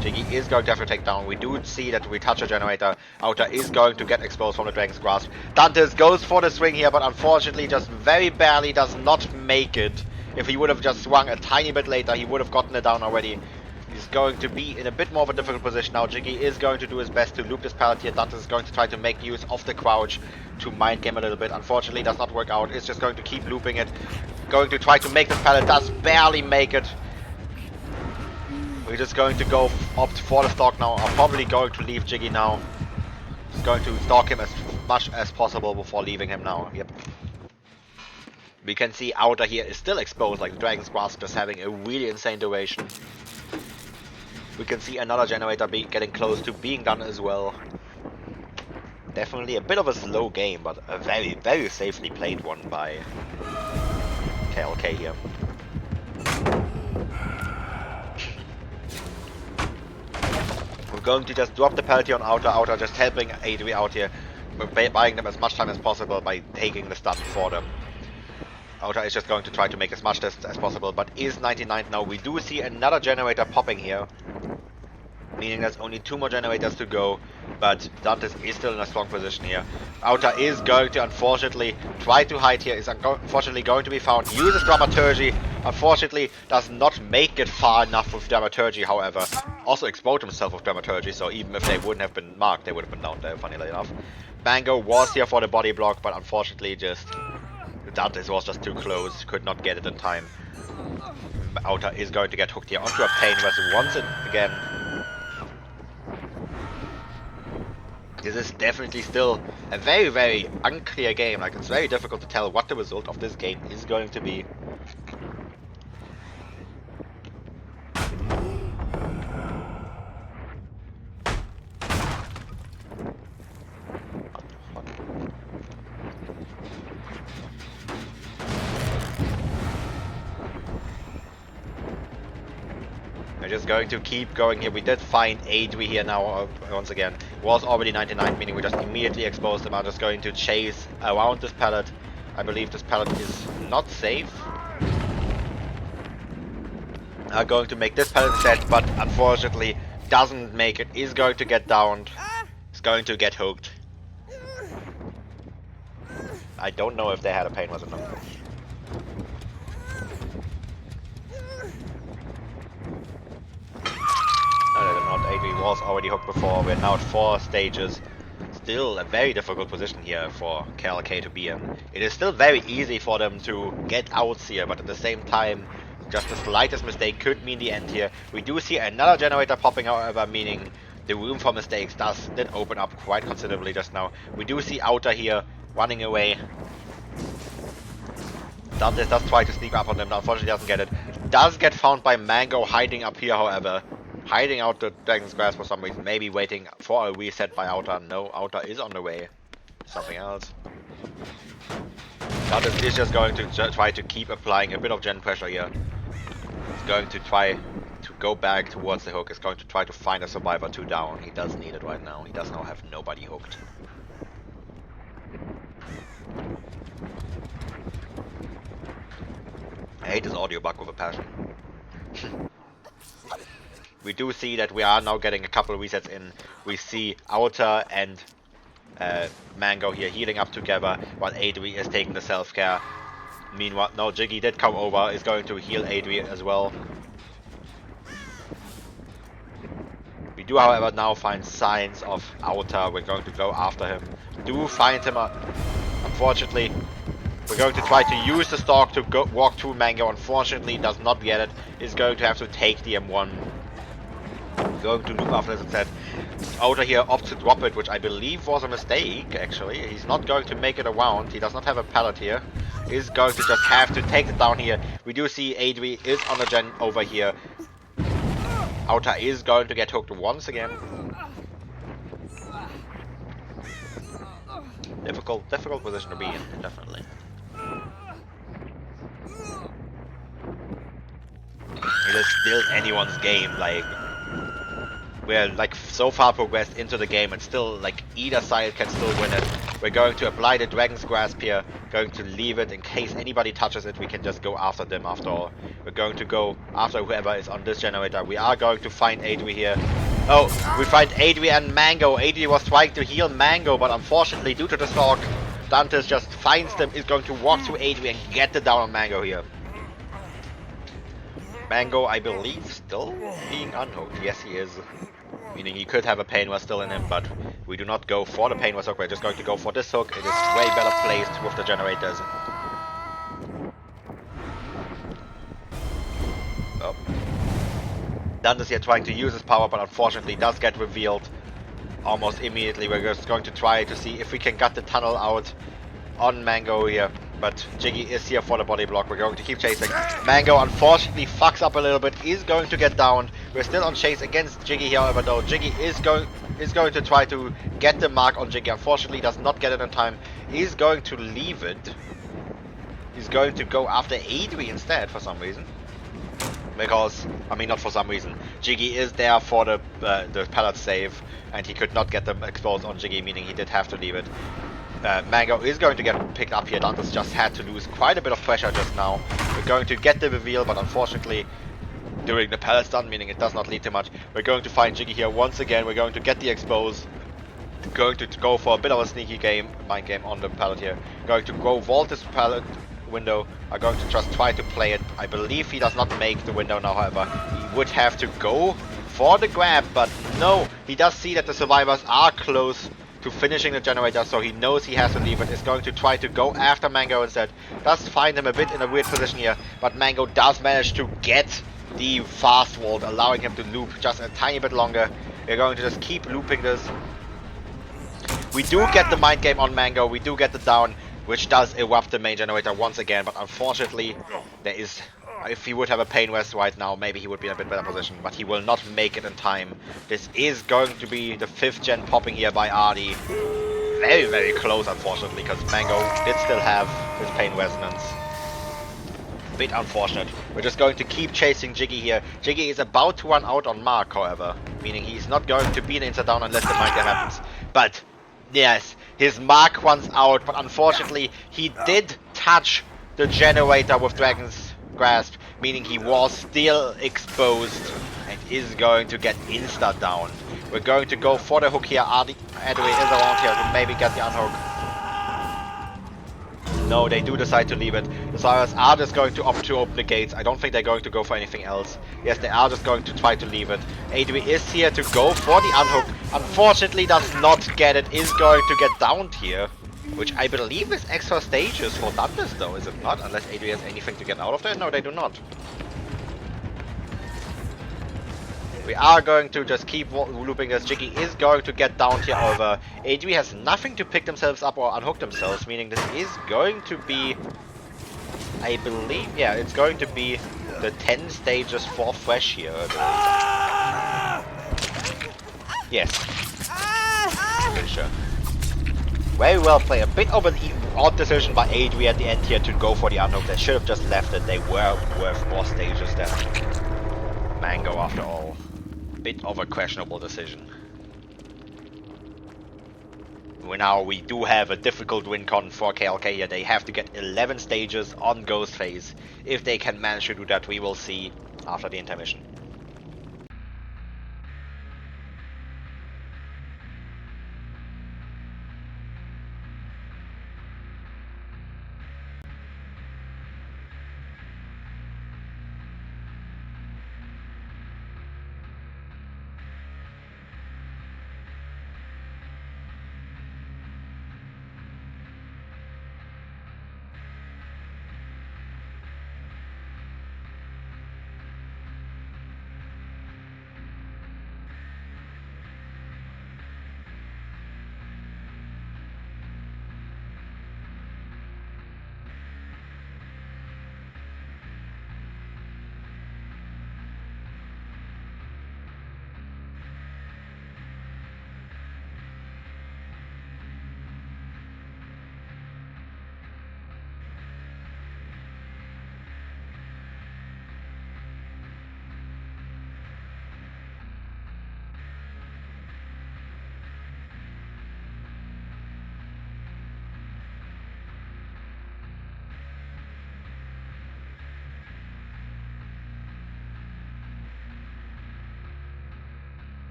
Jiggy is going to have to take down. We do see that we touch a generator. Outer is going to get exposed from the Dragon's Grasp. Dantes goes for the swing here, but unfortunately just very barely does not make it. If he would have just swung a tiny bit later, he would have gotten it down already. He's going to be in a bit more of a difficult position now. Jiggy is going to do his best to loop this pallet here. Dantes is going to try to make use of the crouch to mind game a little bit. Unfortunately, does not work out. It's just going to keep looping it. Going to try to make this pallet. Does barely make it. We're just going to go opt for the stalk now. I'm probably going to leave Jiggy now. Just going to stalk him as much as possible before leaving him now. Yep. We can see Outer here is still exposed, like the Dragon's Grasp just having a really insane duration. We can see another generator getting close to being done as well. Definitely a bit of a slow game, but a very, very safely played one by KLK here. We're going to just drop the penalty on Outer. Outer just helping Adri out here. We're buying them as much time as possible by taking the stun for them. Outer is just going to try to make as much as possible, but is 99 now. We do see another generator popping here, meaning there's only 2 more generators to go, but Dantes is still in a strong position here. Outer is going to unfortunately try to hide here, is unfortunately going to be found, uses Dramaturgy, unfortunately does not make it far enough with Dramaturgy, however. Also explode himself with Dramaturgy, so even if they wouldn't have been marked, they would have been down there, funnily enough. Mango was here for the body block, but unfortunately just Dantes was just too close, could not get it in time. Outer is going to get hooked here onto a Pain Vessel once again. This is definitely still a very, very unclear game. Like, it's very difficult to tell what the result of this game is going to be. We're just going to keep going here. We did find Adri here now once again. Was already 99, meaning we just immediately exposed him. I'm just going to chase around this pallet. I believe this pallet is not safe. I'm going to make this pallet set, but unfortunately doesn't make it. Is going to get downed. Is going to get hooked. I don't know if they had a pain was or not. Adri was already hooked before. We're now at 4 stages. Still a very difficult position here for KLK to be in. It is still very easy for them to get outs here, but at the same time, just the slightest mistake could mean the end here. We do see another generator popping, however, meaning the room for mistakes did open up quite considerably just now. We do see Outer here running away. Dantes does try to sneak up on them, unfortunately doesn't get it. Does get found by Mango hiding up here, however. Hiding out the Dragon's Grasp for some reason, maybe waiting for a reset by Outer. No, Outer is on the way. Something else. Dantes is just going to try to keep applying a bit of gen pressure here. He's going to try to go back towards the hook. He's going to try to find a survivor 2 down. He does need it right now. He does now have nobody hooked. I hate this audio bug with a passion. We do see that we are now getting a couple of resets in. We see Outer and Mango here healing up together, while Adri is taking the self-care. Meanwhile, no, Jiggy did come over, is going to heal Adri as well. We do, however, now find signs of Auta. We're going to go after him. Do find him, unfortunately. We're going to try to use the stalk to go walk through Mango. Unfortunately, does not get it. Is going to have to take the M1. Going to loop after this instead. Outer here opts to drop it, which I believe was a mistake, actually. He's not going to make it around. He does not have a pallet here. Is going to just have to take it down here. We do see Adri is on the gen over here. Outer is going to get hooked once again. Difficult position to be in, definitely. It is still anyone's game, like we're like so far progressed into the game and still like either side can still win it. We're going to apply the Dragon's Grasp here, going to leave it in case anybody touches it. We can just go after them after all. We're going to go after whoever is on this generator. We are going to find Adri here. Oh, we find Adri and Mango. Adri was trying to heal Mango, but unfortunately due to the stalk, Dantes just finds them, is going to walk to Adri and get the down on Mango here. Mango, I believe, still being unhooked. Yes, he is. Meaning he could have a Pain West still in him, but we do not go for the Pain West hook. We're just going to go for this hook. It is way better placed with the generators. Oh. Dantes here trying to use his power, but unfortunately does get revealed almost immediately. We're just going to try to see if we can gut the tunnel out on Mango here. But Jiggy is here for the body block. We're going to keep chasing. Mango unfortunately fucks up a little bit. Is going to get downed. We're still on chase against Jiggy here, however, though. Jiggy is going to try to get the mark on Jiggy. Unfortunately, does not get it in time. He's going to leave it. He's going to go after Adri instead for some reason. Because, I mean, not for some reason. Jiggy is there for the pallet save, and he could not get them exposed on Jiggy, meaning he did have to leave it. Mango is going to get picked up here. Dantes just had to lose quite a bit of pressure just now. We're going to get the reveal, but unfortunately, during the pallet stun, meaning it does not lead to much. We're going to find Jiggy here once again. We're going to get the expose. Going to go for a bit of a sneaky mind game on the pallet here. Going to go vault this pallet window. Are going to just try to play it. I believe he does not make the window now, however. He would have to go for the grab, but no. He does see that the survivors are close to finishing the generator, so he knows he has to leave it. Is going to try to go after Mango instead. Does find him a bit in a weird position here, but Mango does manage to get the fast vault, allowing him to loop just a tiny bit longer. We're going to just keep looping this. We do get the mind game on Mango. We do get the down, which does erupt the main generator once again, but unfortunately there is, if he would have a Pain West right now, maybe he would be in a bit better position, but he will not make it in time. This is going to be the 5th gen popping here by Ardi. Very, very close, unfortunately, because Mango did still have his Pain Resonance. Bit unfortunate. We're just going to keep chasing Jiggy here. Jiggy is about to run out on Mark, however, meaning he's not going to be an inside down unless the mind game happens. But yes, his mark runs out, but unfortunately he did touch the generator with Dragon's Grasp, meaning he was still exposed and is going to get insta down. We're going to go for the hook here. Adri is around here to maybe get the unhook. No, they do decide to leave it. The Cyrus are just going to opt to open the gates. I don't think they're going to go for anything else. Yes, they are just going to try to leave it. Adri is here to go for the unhook. Unfortunately does not get it. Is going to get downed here. Which I believe is extra stages for Dantes though, is it not? Unless Adri has anything to get out of there? No, they do not. We are going to just keep looping this. Jiggy is going to get down here over. Adri has nothing to pick themselves up or unhook themselves, meaning this is going to be, I believe, yeah, it's going to be the 10 stages for Fresh here. Yes. Pretty sure. Very well played. A bit of an odd decision by Adri at the end here to go for the unhook. They should have just left it. They were worth more stages than Mango after all. Bit of a questionable decision. We do have a difficult win con for KLK here. They have to get 11 stages on Ghost Phase. If they can manage to do that, we will see after the intermission.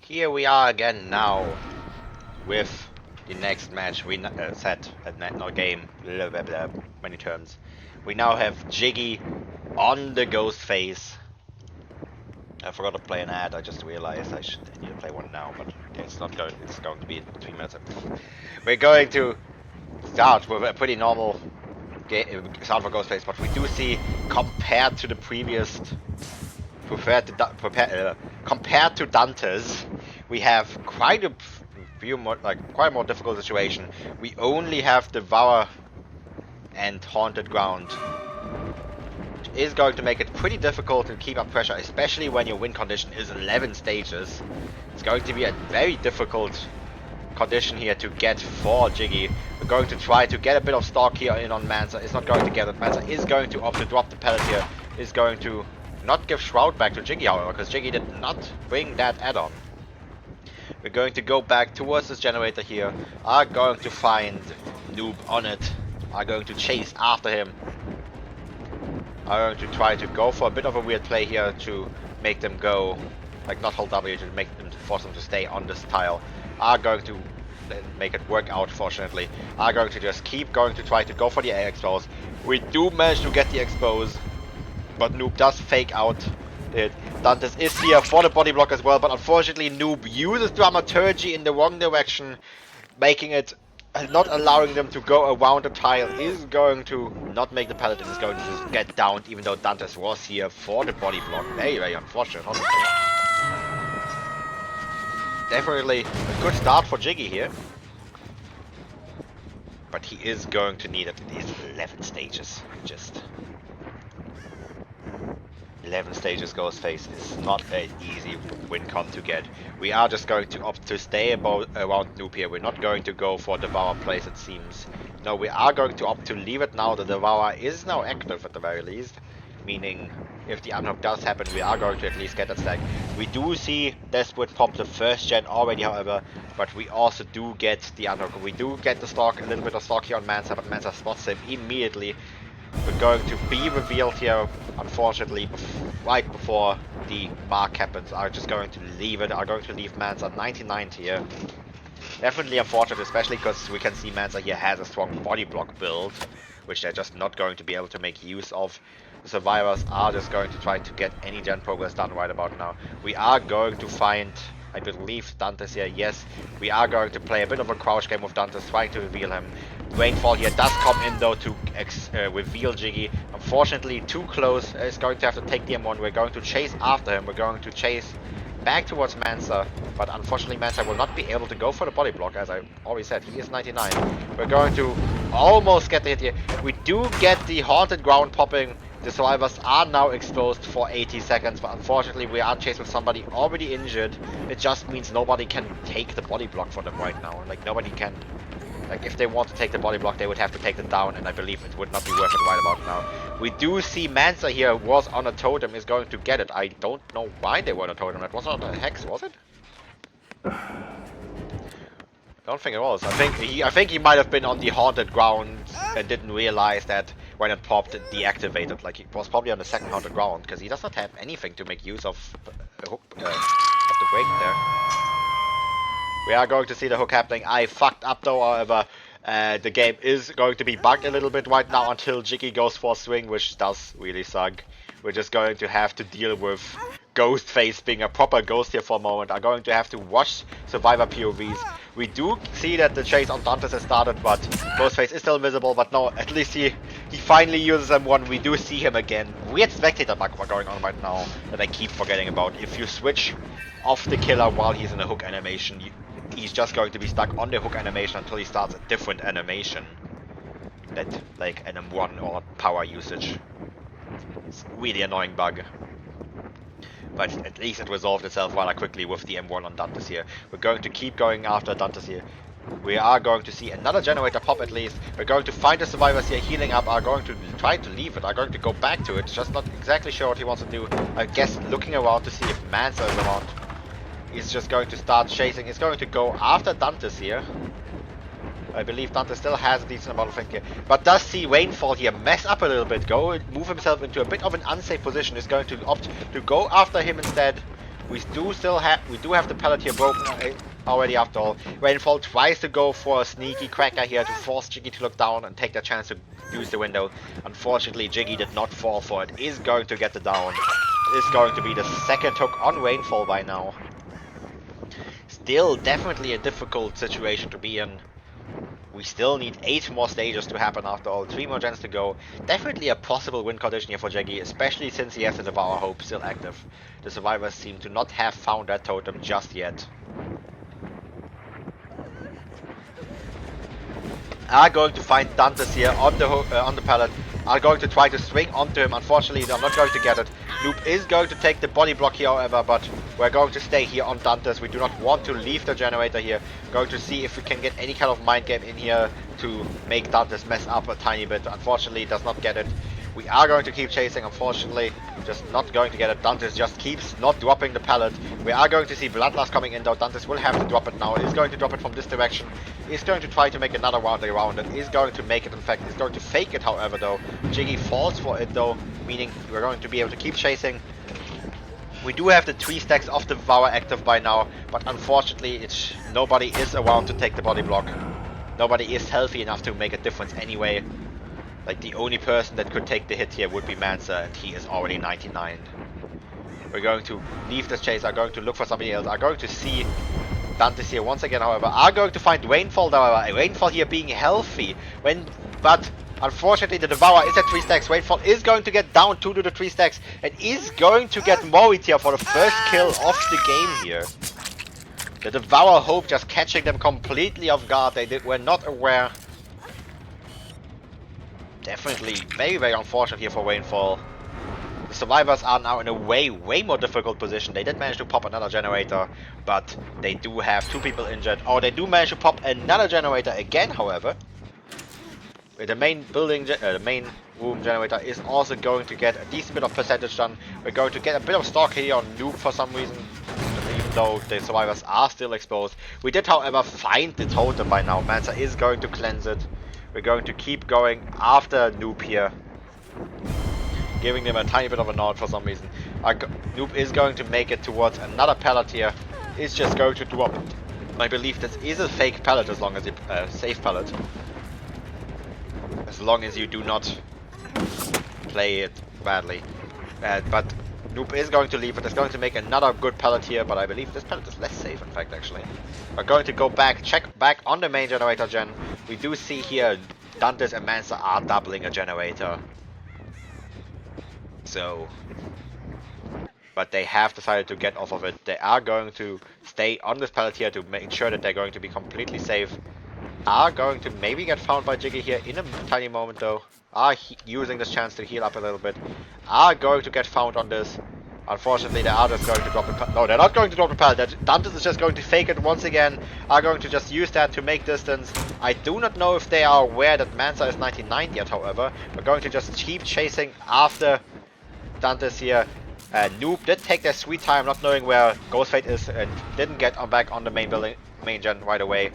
here we are again now with the next match we set at no game, blah, blah, blah, many terms. We now have Jiggy on the ghost phase. I forgot to play an ad. I just realized I need to play one now, but it's not going. It's going to be in 3 minutes. We're going to start with a pretty normal start for ghost phase, but we do see compared to the previous, compared to Dante's, we have quite a few more, quite a more difficult situation. We only have Devour and Haunted Ground, which is going to make it pretty difficult to keep up pressure, especially when your win condition is 11 stages. It's going to be a very difficult condition here to get for Jiggy. We're going to try to get a bit of stock here in on Mansa. It's not going to get it. Mansa is going to opt to drop the pellet here. Is going to not give Shroud back to Jiggy, however, because Jiggy did not bring that add-on. We're going to go back towards this generator here. Are going to find Noob on it. Are going to chase after him. Are going to try to go for a bit of a weird play here to make them go, like not hold W, to make them, force them to stay on this tile. Are going to make it work out, fortunately. Are going to just keep going to try to go for the A expose. We do manage to get the expose, but Noob does fake out it. Dantes is here for the body block as well, but unfortunately Noob uses Dramaturgy in the wrong direction, making it, not allowing them to go around the tile. Is going to not make the pallet and is going to just get downed, even though Dantes was here for the body block. Very, very unfortunate, honestly. Definitely a good start for Jiggy here. But he is going to need at least 11 stages. Just 11 stages ghost phase is not an easy win con to get. We are just going to opt to stay around Noob here. We're not going to go for Devour plays, it seems. No, we are going to opt to leave it now. The Devour is now active at the very least. Meaning, if the unhook does happen, we are going to at least get that stack. We do see Desperate pop the first gen already, however, but we also do get the unhook. We do get the stock, a little bit of stock here on Mansa, but Mansa spots him immediately. We're going to be revealed here, unfortunately, right before the mark happens. Are just going to leave it, are going to leave Mansa 99 here. Definitely unfortunate, especially because we can see Mansa here has a strong body block build, which they're just not going to be able to make use of. The survivors are just going to try to get any gen progress done right about now. We are going to find, I believe, Dantes here. Yes, we are going to play a bit of a crouch game with Dantes, trying to reveal him. Rainfall here does come in though to reveal Jiggy. Unfortunately, too close. Is going to have to take the M1. We're going to chase after him. We're going to chase back towards Mansa, but unfortunately Mansa will not be able to go for the body block, as I already said. He is 99. We're going to almost get the hit here. We do get the Haunted Ground popping. The survivors are now exposed for 80 seconds, but unfortunately we are chased with somebody already injured. It just means nobody can take the body block for them right now. Like, nobody can. Like, if they want to take the body block, they would have to take it down, and I believe it would not be worth it right about now. We do see Mansa here was on a totem, is going to get it. I don't know why they were on a totem. That was not a hex, was it? I don't think it was. I think he might have been on the Haunted Ground and didn't realize that when it popped, it deactivated. Like, he was probably on the second Haunted Ground, because he does not have anything to make use of the hook, of the break there. We are going to see the hook happening. I fucked up though, however. The game is going to be bugged a little bit right now until Jiggy goes for a swing, which does really suck. We're just going to have to deal with Ghostface being a proper ghost here for a moment. Are going to have to watch survivor POVs. We do see that the chase on Dantes has started, but Ghostface is still invisible. But no, at least he finally uses M1. We do see him again. Weird spectator bug going on right now that I keep forgetting about. If you switch off the killer while he's in a hook animation, he's just going to be stuck on the hook animation until he starts a different animation. That, like an M1 or power usage. It's a really annoying bug. But at least it resolved itself rather quickly with the M1 on Dantes here. We're going to keep going after Dantes here. We are going to see another generator pop at least. We're going to find the survivors here healing up. Are going to try to leave it. Are going to go back to it. Just not exactly sure what he wants to do. I guess looking around to see if Mansa is around. He's just going to start chasing. He's going to go after Dantes here. I believe Dantes still has a decent amount of think here. But does see Rainfall here mess up a little bit. Move himself into a bit of an unsafe position. Is going to opt to go after him instead. We do have the pallet here broken already after all. Rainfall tries to go for a sneaky cracker here to force Jiggy to look down and take the chance to use the window. Unfortunately, Jiggy did not fall for it. Is going to get the down. Is going to be the second hook on Rainfall by now. Still definitely a difficult situation to be in. We still need 8 more stages to happen after all, 3 more gens to go. Definitely a possible win condition here for Jaggy, especially since he has the Devour Hope still active. The survivors seem to not have found that totem just yet. Are going to find Dantes here on the pallet. Are going to try to swing onto him. Unfortunately, they're not going to get it. Loop is going to take the body block here, however, but we're going to stay here on Dantes. We do not want to leave the generator here. Going to see if we can get any kind of mind game in here to make Dantes mess up a tiny bit. Unfortunately, does not get it. We are going to keep chasing, unfortunately, just not going to get it. Dantes just keeps not dropping the pallet. We are going to see Bloodlust coming in though. Dantes will have to drop it now. He's going to drop it from this direction. He's going to try to make another round around it. He's going to make it, in fact. He's going to fake it, however, though. Jiggy falls for it, though, meaning we're going to be able to keep chasing. We do have the 3 stacks of the Devour active by now, but unfortunately, nobody is around to take the body block. Nobody is healthy enough to make a difference anyway. Like, the only person that could take the hit here would be Mansa, and he is already 99. We're going to leave this chase, are going to look for somebody else, are going to see Dantes here once again, however, are going to find Rainfall, however. Rainfall here being healthy, but unfortunately the Devourer is at 3 stacks. Rainfall is going to get down 2 to the 3 stacks, and is going to get Morit here for the first kill of the game here. The Devourer Hope just catching them completely off guard, were not aware. Definitely very, very unfortunate here for Rainfall. The survivors are now in a way more difficult position. They did manage to pop another generator, but they do have 2 people injured. Oh, they do manage to pop another generator again, however. The main building, the main room generator is also going to get a decent bit of percentage done. We're going to get a bit of stock here on Noob for some reason, even though the survivors are still exposed. We did, however, find the totem by now. Mansa is going to cleanse it. We're going to keep going after Noob here, giving them a tiny bit of a nod for some reason. Noob is going to make it towards another pallet here. Is just going to drop it. I believe this is a fake pallet as long as it's safe pallet. As long as you do not play it badly. But Noob is going to leave it. It's going to make another good pallet here, but I believe this pallet is less safe, in fact, actually. We're going to go back, check back on the main generator gen. We do see here Dantes and Mansa are doubling a generator. So, but they have decided to get off of it. They are going to stay on this pallet here to make sure that they're going to be completely safe. Are going to maybe get found by Jiggy here in a tiny moment though. Are using this chance to heal up a little bit. Are going to get found on this. Unfortunately, they are just going to drop the pallet. No, they're not going to drop the pallet. Dantes is just going to fake it once again. Are going to just use that to make distance. I do not know if they are aware that Mansa is 99 yet, however. We're going to just keep chasing after Dantes here. Noob did take their sweet time not knowing where Ghostfate is and didn't get back on the main gen right away.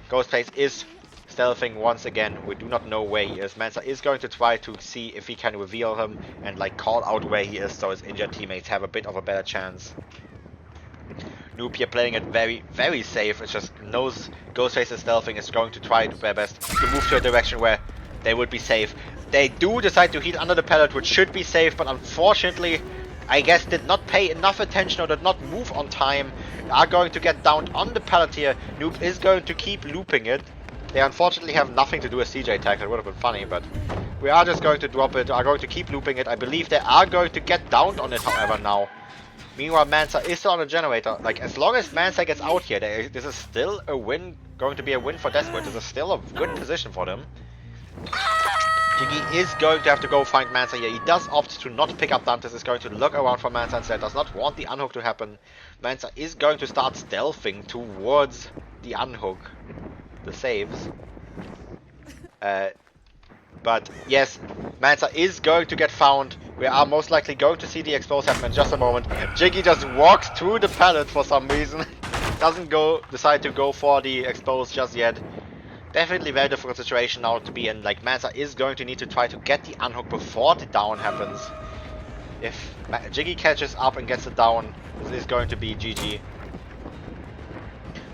Ghostface is stealthing once again. We do not know where he is. Mansa is going to try to see if he can reveal him and like call out where he is so his injured teammates have a bit of a better chance. Noob here playing it very, very safe. It just knows Ghostface is stealthing, is going to try their best to move to a direction where they would be safe. They do decide to heal under the pallet, which should be safe, but unfortunately, I guess did not pay enough attention or did not move on time. Are going to get down on the pallet here. Noob is going to keep looping it. They unfortunately have nothing to do with CJ tag. It would have been funny, but we are just going to drop it. Are going to keep looping it. I believe they are going to get down on it, however, now. Meanwhile, Mansa is still on the generator. Like, as long as Mansa gets out here, this is still a win. Going to be a win for Desperate. This is still a good position for them. Jiggy is going to have to go find Mansa here. He does opt to not pick up Dantes. Is going to look around for Mansa instead. Does not want the unhook to happen. Mansa is going to start stealthing towards the unhook. The saves. But yes, Mansa is going to get found. We are most likely going to see the expose happen in just a moment. Jiggy just walks through the pallet for some reason. Doesn't decide to go for the expose just yet. Definitely very difficult situation now to be in. Like, Mansa is going to need to try to get the unhook before the down happens. If Jiggy catches up and gets it down, this is going to be GG.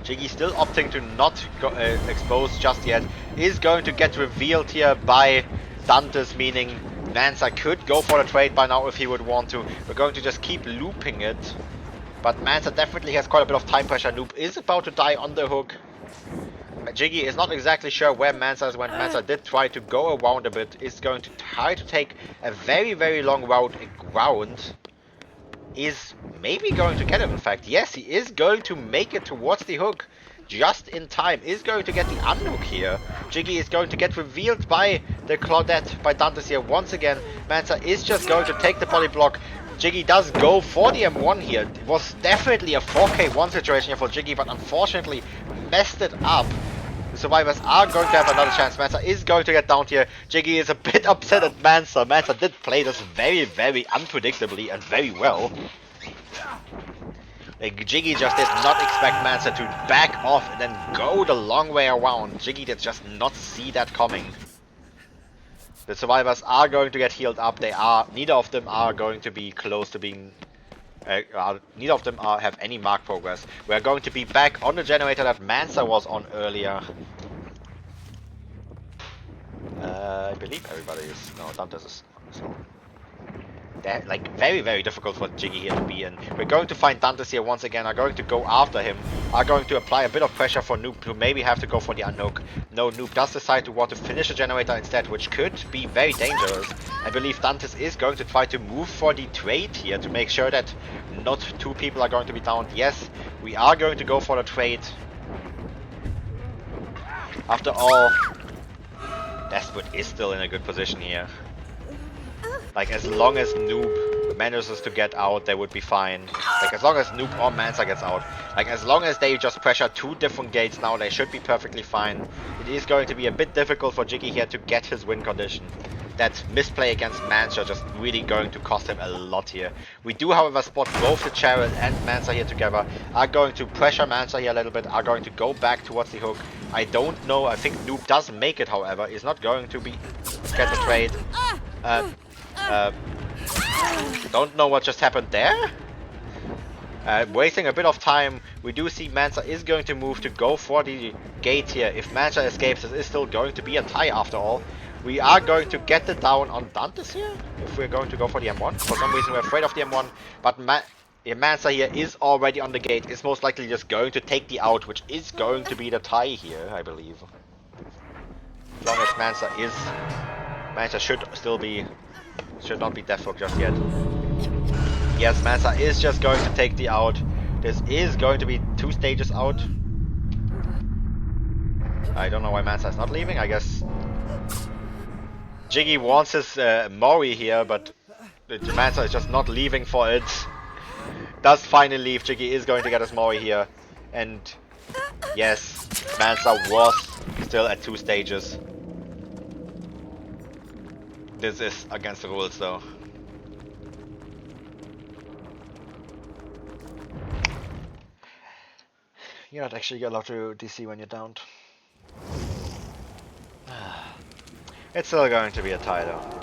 Jiggy still opting to not go, expose just yet. Is going to get revealed here by Dantes, meaning Mansa could go for the trade by now if he would want to. We're going to just keep looping it. But Mansa definitely has quite a bit of time pressure. Noob is about to die on the hook. Jiggy is not exactly sure where Mansa is when Mansa did try to go around a bit. Is going to try to take a very, very long route around. Is maybe going to get it, in fact. Yes, he is going to make it towards the hook just in time. Is going to get the unhook here. Jiggy is going to get revealed by the Claudette, by Dantes here once again. Mansa is just going to take the body block. Jiggy does go for the M1 here. It was definitely a 4K1 situation here for Jiggy, but unfortunately messed it up. The survivors are going to have another chance. Mansa is going to get down here. Jiggy is a bit upset at Mansa. Mansa did play this very, very unpredictably and very well. Like, Jiggy just did not expect Mansa to back off and then go the long way around. Jiggy did just not see that coming. The survivors are going to get healed up. Neither of them are going to be close to being neither of them have any mark progress. We're going to be back on the generator that Mansa was on earlier. I believe everybody is. No, Dantes is. So, they're like very, very difficult for Jiggy here to be in. We're going to find Dantes here once again. Are going to go after him. Are going to apply a bit of pressure for Noob to maybe have to go for the unhook. No, Noob does decide to want to finish the generator instead, which could be very dangerous. I believe Dantes is going to try to move for the trade here to make sure that not two people are going to be downed. Yes, we are going to go for the trade. After all, Desperate is still in a good position here. Like, as long as Noob manages to get out, they would be fine. Like, as long as Noob or Mansa gets out. Like, as long as they just pressure two different gates now, they should be perfectly fine. It is going to be a bit difficult for Jiggy here to get his win condition. That misplay against Mansa just really going to cost him a lot here. We do, however, spot both the Cheryl and Mansa here together. Are going to pressure Mansa here a little bit. Are going to go back towards the hook. I don't know. I think Noob does make it, however. Is not going to get the trade. Don't know what just happened there. Wasting a bit of time. We do see Mansa is going to move to go for the gate here. If Mansa escapes, this is still going to be a tie after all. We are going to get the down on Dantes here. If we're going to go for the M1. For some reason we're afraid of the M1. But Mansa here is already on the gate. Is most likely just going to take the out, which is going to be the tie here, I believe. As long as Mansa should still be... Should not be deathhook just yet. Yes, Mansa is just going to take the out. This is going to be 2 stages out. I don't know why Mansa is not leaving. I guess Jiggy wants his Mori here, but Mansa is just not leaving for it. Does finally leave. Jiggy is going to get his Mori here. And yes, Mansa was still at 2 stages. This is against the rules though. You're not actually allowed to DC when you're downed. It's still going to be a tie though.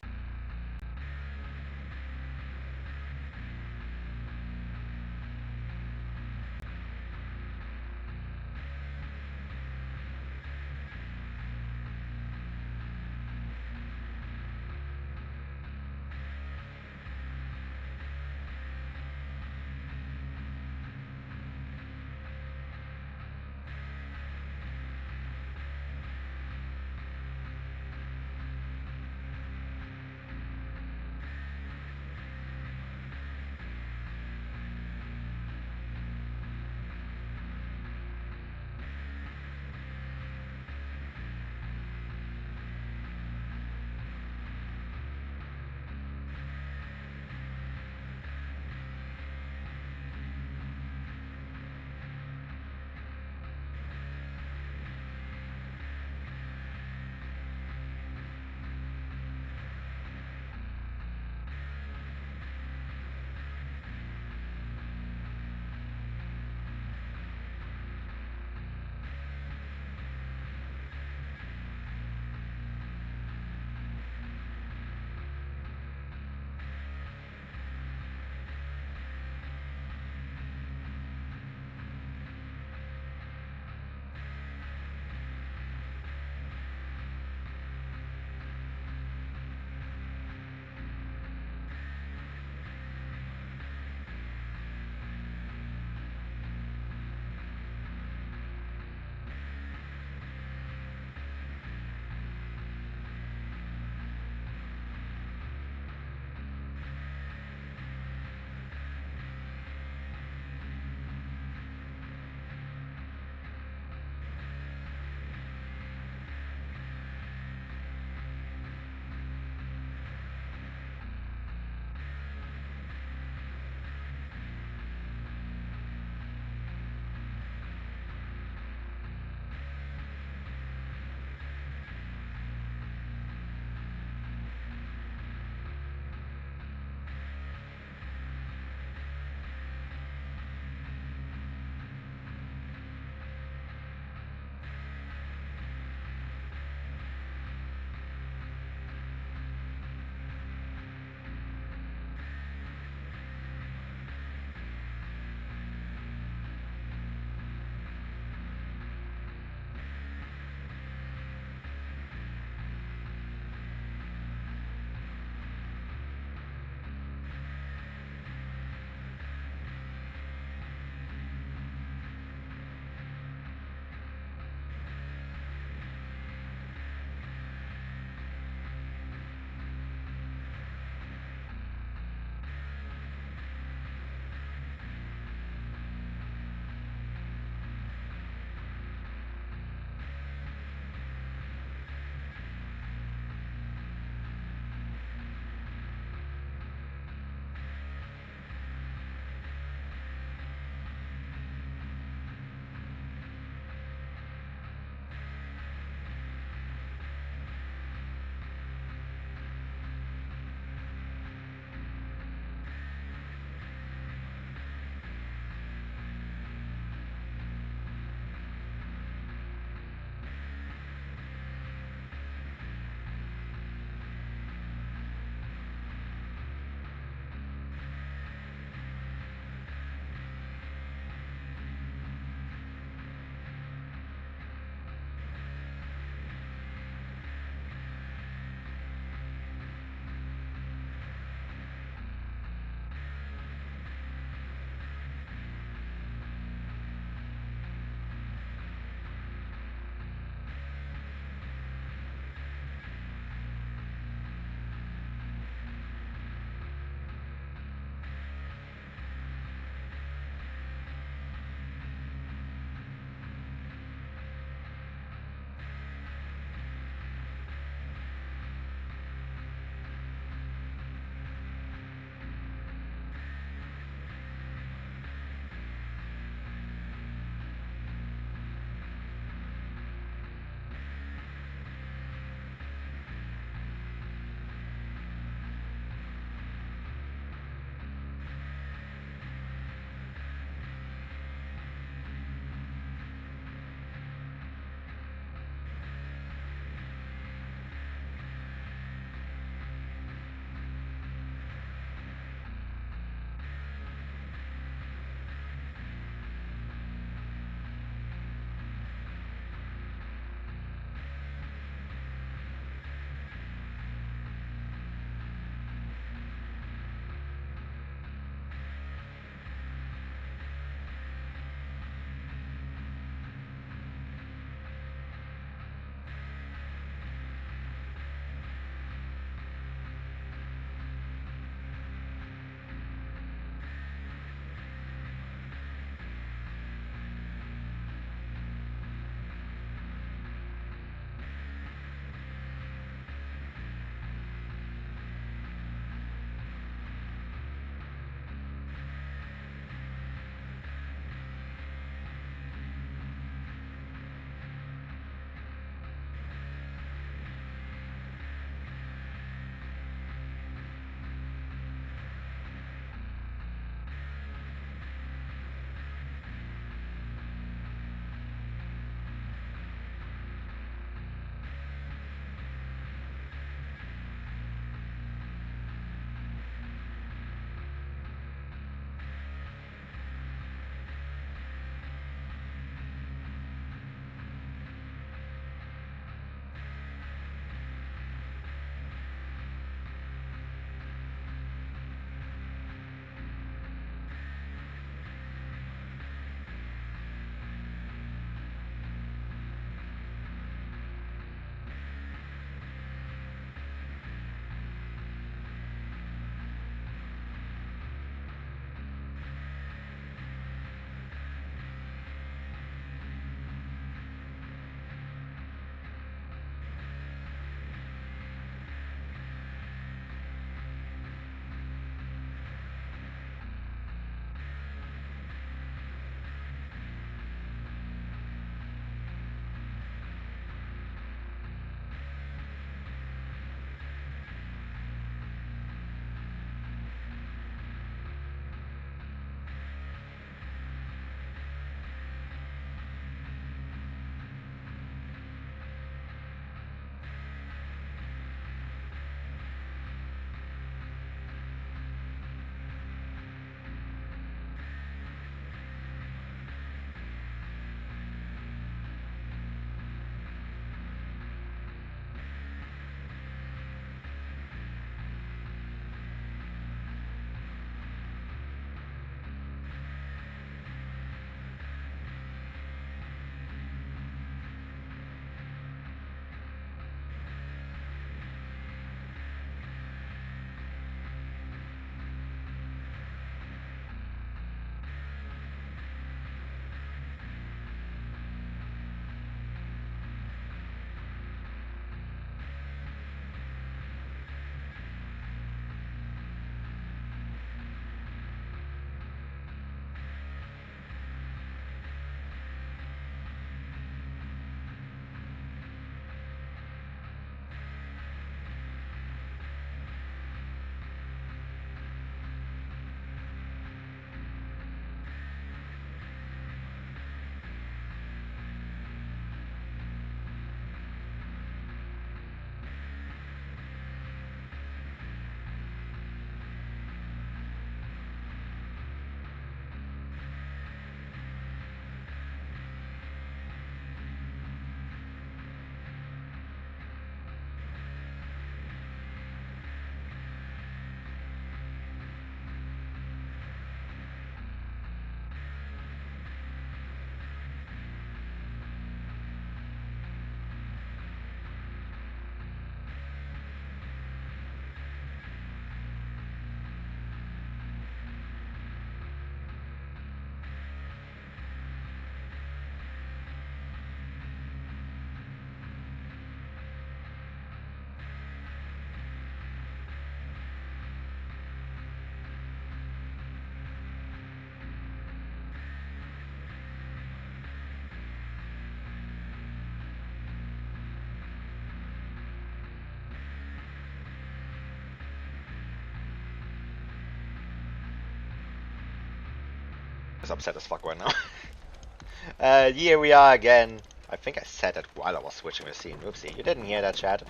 Is upset as fuck right now. Here we are again. I think I said it while I was switching the scene. Oopsie, you didn't hear that, chat.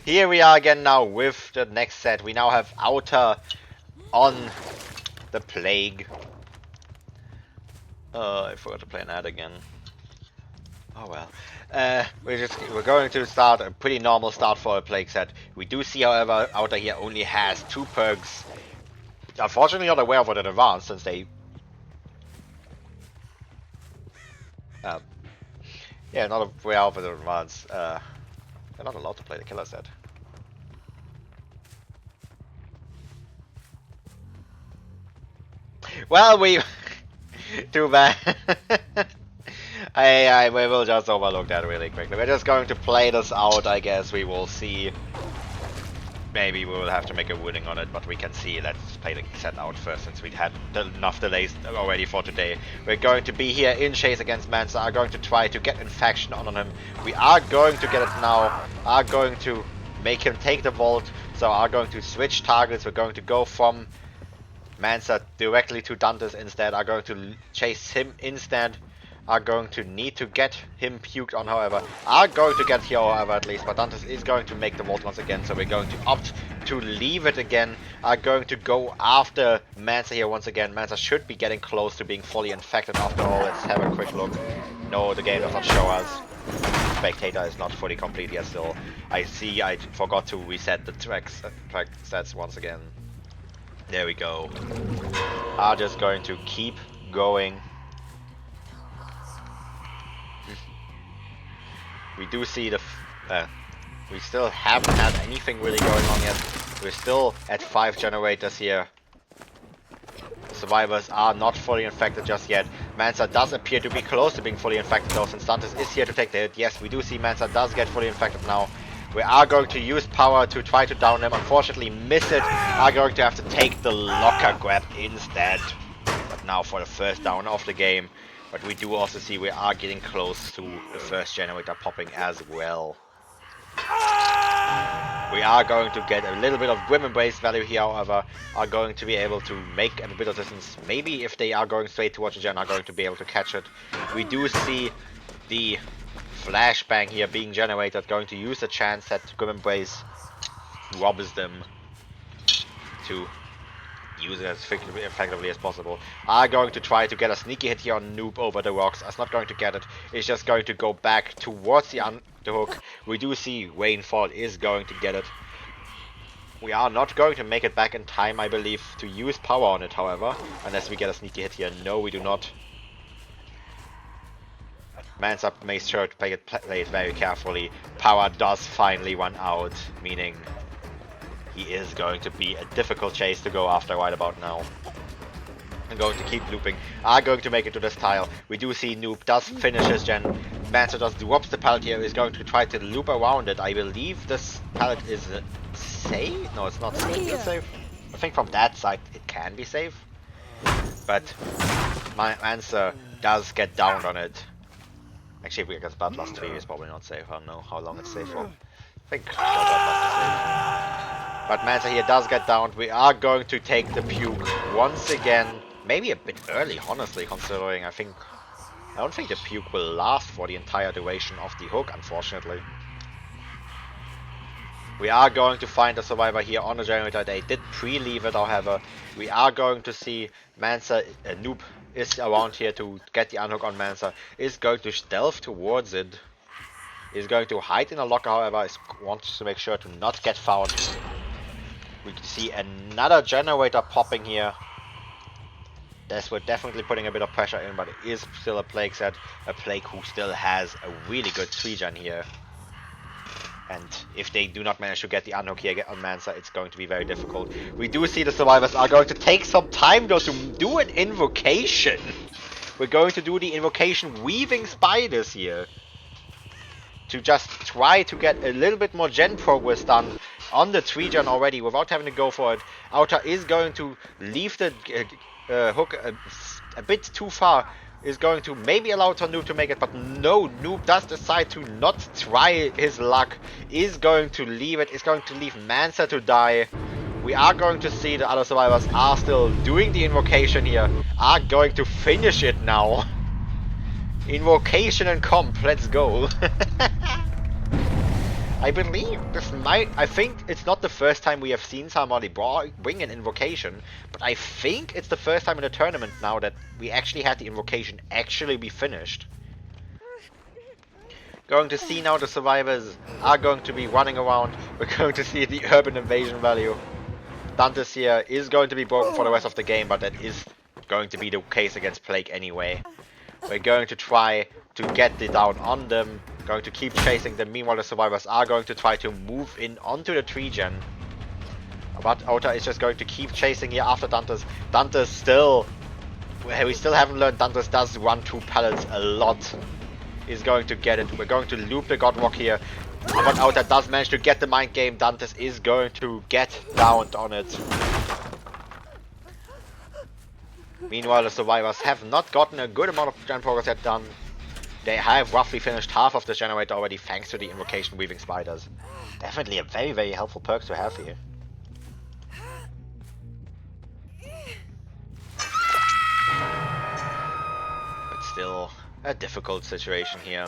Here we are again now with the next set. We now have Outer on the Plague. I forgot to play an ad again. Oh well. We're going to start a pretty normal start for a Plague set. We do see, however, Outer here only has 2 perks. Unfortunately not aware of it in advance, since they... yeah, not aware of it in advance. They're not allowed to play the killer set. Well, we... Too bad. We will just overlook that really quickly. We're just going to play this out, I guess. We will see. Maybe we will have to make a ruling on it, but we can see. Let's play the set out first, since we had enough delays already for today. We're going to be here in chase against Mansa. Are going to try to get infection on him. We are going to get it now. Are going to make him take the vault. So are going to switch targets. We're going to go from Mansa directly to Dantes instead. Are going to chase him instead. Are going to need to get him puked on, however. Are going to get here, however, at least. But Dantes is going to make the vault once again, so we're going to opt to leave it again. Are going to go after Mansa here once again. Mansa should be getting close to being fully infected after all. Let's have a quick look. No, the game does not show us. Spectator is not fully complete yet still. I see I forgot to reset the track stats once again. There we go. Are just going to keep going. We do see the... we still haven't had anything really going on yet. We're still at 5 generators here. Survivors are not fully infected just yet. Mansa does appear to be close to being fully infected though, since Dantes is here to take the hit. Yes, we do see Mansa does get fully infected now. We are going to use power to try to down him. Unfortunately miss it. Are going to have to take the locker grab instead. But now for the first down of the game. But we do also see we are getting close to the first generator popping as well. We are going to get a little bit of Grim Embrace value here, however. Are going to be able to make a bit of distance. Maybe if they are going straight towards the gen, are going to be able to catch it. We do see the flashbang here being generated. Going to use the chance that Grim Embrace robs them to use it as effectively as possible. Are going to try to get a sneaky hit here on Noob over the rocks. Is not going to get it. It's just going to go back towards the hook. We do see Rainfall is going to get it. We are not going to make it back in time, I believe, to use power on it, however. Unless we get a sneaky hit here. No, we do not. Mansa makes sure to play it very carefully. Power does finally run out, meaning he is going to be a difficult chase to go after right about now. I'm going to keep looping. Are going to make it to this tile. We do see Noob does finish his gen. Mansa just drops the pallet here. Is going to try to loop around it. I believe this pallet is safe. No, it's not safe. It's safe. I think from that side it can be safe. But my answer does get down on it. Actually, if we get Bloodlust 3 is probably not safe. I don't know how long it's safe for. I think Bloodlust is safe. But Mansa here does get downed. We are going to take the puke once again. Maybe a bit early, honestly, considering I don't think the puke will last for the entire duration of the hook, unfortunately. We are going to find a survivor here on the generator. They did pre-leave it, however. We are going to see Mansa, Noob is around here to get the unhook on Mansa. Is going to stealth towards it. Is going to hide in a locker, however. Wants to make sure to not get found. We can see another generator popping here. This we're definitely putting a bit of pressure in, but it is still a Plague set. A Plague who still has a really good 3-gen here. And if they do not manage to get the unhook here on Mansa, it's going to be very difficult. We do see the survivors are going to take some time though to do an invocation. We're going to do the invocation weaving spiders here. To just try to get a little bit more gen progress done on the 3-gen already without having to go for it. Outer is going to leave the hook a bit too far. Is going to maybe allow Noob to make it, but no, Noob does decide to not try his luck. Is going to leave it. Is going to leave Mansa to die. We are going to see the other survivors are still doing the invocation here. Are going to finish it now. Invocation and comp, let's go. I believe this might... I think it's not the first time we have seen somebody bring an invocation, but I think it's the first time in the tournament now that we actually had the invocation actually be finished. Going to see now the survivors are going to be running around. We're going to see the urban invasion value. Dantes here is going to be broken for the rest of the game, but that is going to be the case against Plague anyway. We're going to try to get the down on them. Going to keep chasing them. Meanwhile, the survivors are going to try to move in onto the tree gen. But Ota is just going to keep chasing here after Dantes. Dantes still... We still haven't learned Dantes does run through pallets a lot. Is going to get it. We're going to loop the Godrock here. But Ota does manage to get the mind game. Dantes is going to get downed on it. Meanwhile, the survivors have not gotten a good amount of gen progress yet done. They have roughly finished half of the generator already thanks to the invocation weaving spiders. Definitely a very, very helpful perk to have here. But still a difficult situation here.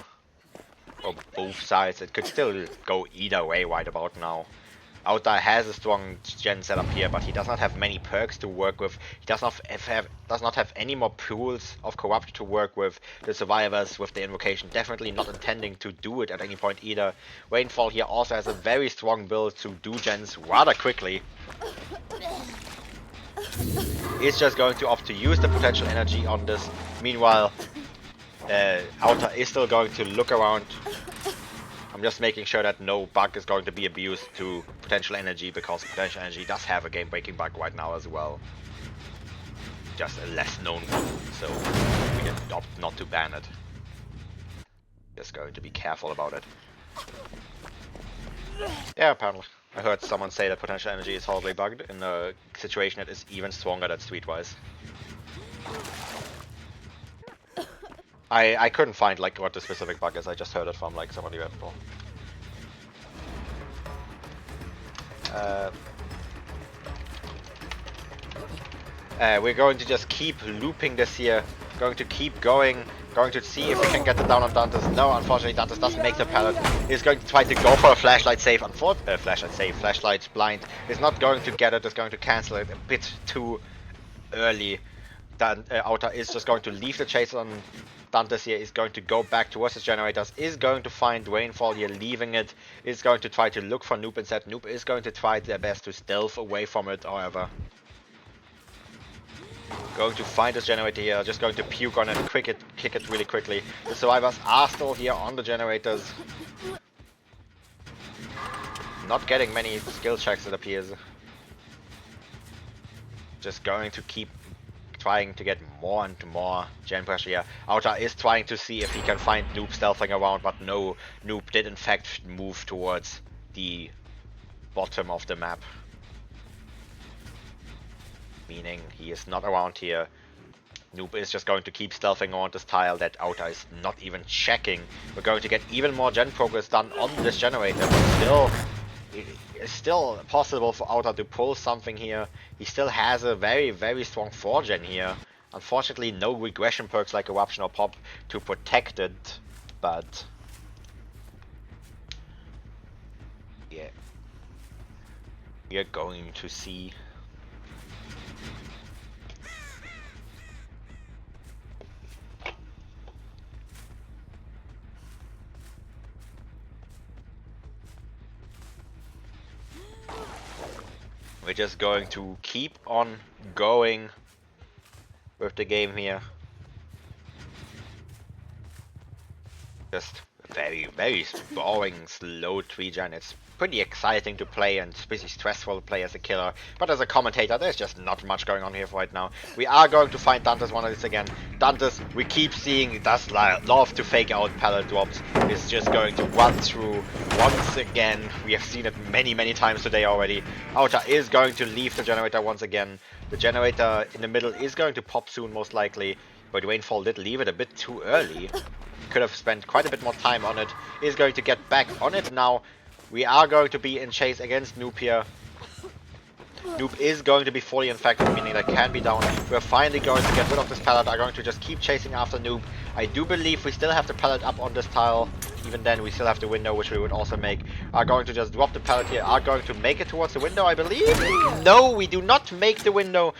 For both sides, it could still go either way right about now. Outa has a strong gen setup here, but he does not have many perks to work with. He does not have any more pools of corrupt to work with. The survivors with the invocation definitely not intending to do it at any point either. Rainfall here also has a very strong build to do gens rather quickly. He's just going to opt to use the potential energy on this. Meanwhile, Outa is still going to look around. I'm just making sure that no bug is going to be abused to potential energy, because potential energy does have a game-breaking bug right now as well. Just a less known one, so we can opt not to ban it. Just going to be careful about it. Yeah, apparently. I heard someone say that potential energy is horribly bugged in a situation that is even stronger than Streetwise. I couldn't find like what the specific bug is. I just heard it from like somebody before. We're going to just keep looping this here. Going to keep going. Going to see if we can get the down on Dantes. No, unfortunately Dantes doesn't make the pallet. He's going to try to go for a flashlight save. Flashlight blind. He's not going to get it. He's going to cancel it a bit too early. Outa is just going to leave the chase on Dantes here. Is going to go back towards his generators. Is going to find Rainfall here, leaving it. Is going to try to look for Noob instead. Noob is going to try their best to stealth away from it, however. Going to find this generator here. Just going to puke on it, kick it really quickly. The survivors are still here on the generators. Not getting many skill checks, it appears. Just going to keep trying to get more and more gen pressure here. Outa is trying to see if he can find Noob stealthing around, but no, Noob did in fact move towards the bottom of the map. Meaning he is not around here. Noob is just going to keep stealthing around this tile that Outa is not even checking. We're going to get even more gen progress done on this generator, but still, it's still possible for Outa to pull something here. He still has a very, very strong 4-gen here. Unfortunately, no regression perks like Eruption or Pop to protect it, but yeah, we are going to see. We're just going to keep on going with the game here. Just very, very boring, slow 3-gen. It's pretty exciting to play and pretty stressful to play as a killer. But as a commentator, there's just not much going on here right now. We are going to find Dantes one of these again. Dantes, we keep seeing, does love to fake out pallet drops. Is just going to run through once again. We have seen it many, many times today already. Outa is going to leave the generator once again. The generator in the middle is going to pop soon, most likely. But Rainfall did leave it a bit too early. Could have spent quite a bit more time on it. Is going to get back on it now. We are going to be in chase against Noob here. Noob is going to be fully infected, meaning that can be down. We're finally going to get rid of this pallet. I'm going to just keep chasing after Noob. I do believe we still have the pallet up on this tile. Even then, we still have the window, which we would also make. Are going to just drop the pallet here. Are going to make it towards the window, I believe. No, we do not make the window.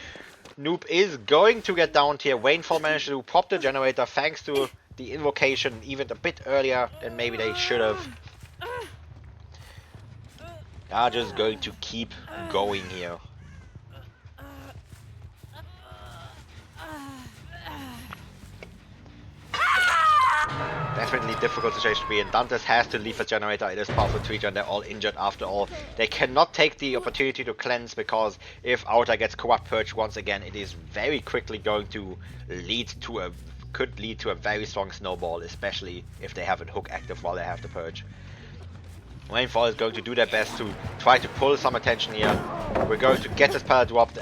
Noob is going to get downed here. Rainfall managed to pop the generator thanks to the invocation even a bit earlier than maybe they should have. Are just going to keep going here. Definitely difficult situation to be in. Dantes has to leave the generator. It is powerful 3-gen. They're all injured after all. They cannot take the opportunity to cleanse because if Outer gets corrupt purge once again, it is very quickly going to could lead to a very strong snowball, especially if they have a hook active while they have the purge. Rainfall is going to do their best to try to pull some attention here. We're going to get this pallet dropped.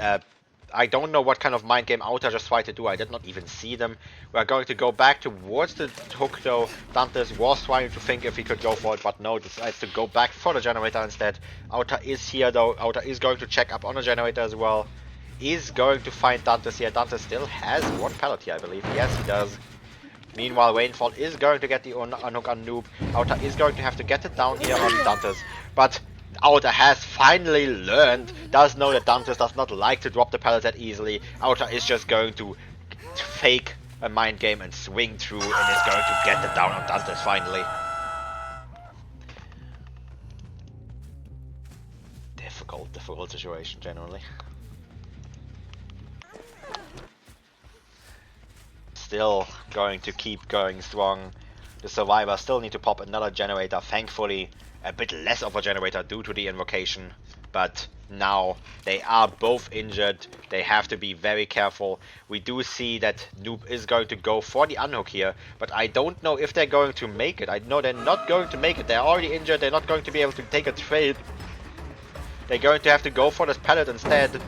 I don't know what kind of mind game Outer just tried to do. I did not even see them. We're going to go back towards the hook though. Dantes was trying to think if he could go for it, but no, decides to go back for the generator instead. Outer is here though. Outer is going to check up on the generator as well. Is going to find Dantes here. Dantes still has one pallet here, I believe. Yes, he does. Meanwhile, Rainfall is going to get the unhook on Noob. Outer is going to have to get it down here on Dantes. But Outer has finally learned, does know that Dantes does not like to drop the pallets that easily. Outer is just going to fake a mind game and swing through and is going to get it down on Dantes finally. Difficult situation generally. Still going to keep going strong. The survivors still need to pop another generator. Thankfully, a bit less of a generator due to the invocation. But now they are both injured. They have to be very careful. We do see that Noob is going to go for the unhook here. But I don't know if they're going to make it. I know they're not going to make it. They're already injured. They're not going to be able to take a trade. They're going to have to go for this pallet instead.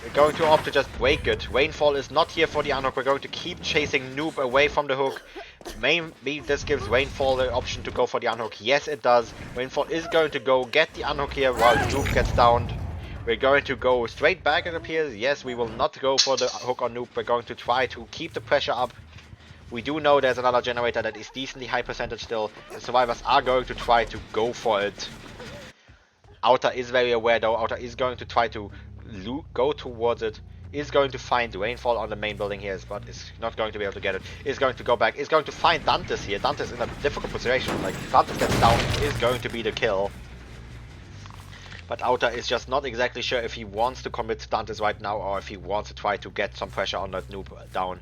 We're going to opt to just break it. Rainfall is not here for the unhook. We're going to keep chasing Noob away from the hook. Maybe this gives Rainfall the option to go for the unhook. Yes, it does. Rainfall is going to go get the unhook here while Noob gets downed. We're going to go straight back, it appears. Yes, we will not go for the hook on Noob. We're going to try to keep the pressure up. We do know there's another generator that is decently high percentage still. The survivors are going to try to go for it. Outer is very aware though. Outer is going to try to go towards it. Is going to find Rainfall on the main building here, but is not going to be able to get it. Is going to go back. Is going to find Dantes here. Dantes in a difficult situation. Like, Dantes gets down, is going to be the kill. But Outer is just not exactly sure if he wants to commit Dantes right now or if he wants to try to get some pressure on that Noob down.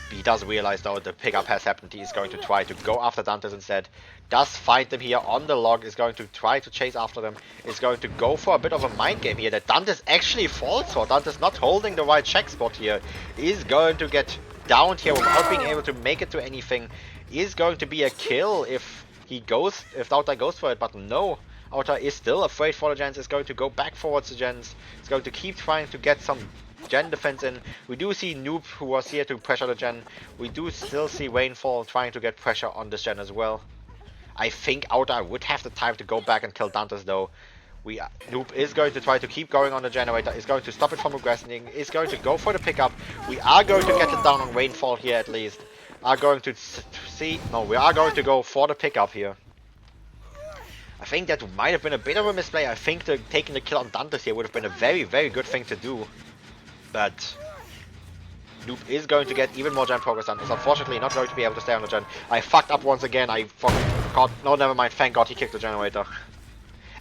He does realize though the pickup has happened. He is going to try to go after Dantes instead. Does find them here on the log. Is going to try to chase after them. Is going to go for a bit of a mind game here that Dantes actually falls for. Dantes not holding the right check spot here. Is going to get downed here without being able to make it to anything. Is going to be a kill if Outer goes for it, but no. Outer is still afraid for the gens, is going to go back forwards to gens, is going to keep trying to get some gen defense in. We do see Noob who was here to pressure the gen. We do still see Rainfall trying to get pressure on this gen as well. I think Outer would have the time to go back and kill Dantes though. Noob is going to try to keep going on the generator, is going to stop it from aggressing, is going to go for the pickup. We are going to get it down on Rainfall here at least. We are going to go for the pickup here. I think that might have been a bit of a misplay. I think taking the kill on Dantes here would have been a very, very good thing to do. But Noob is going to get even more gen progress done. He's unfortunately not going to be able to stay on the gen. I fucked up once again. I forgot. No, never mind. Thank God he kicked the generator.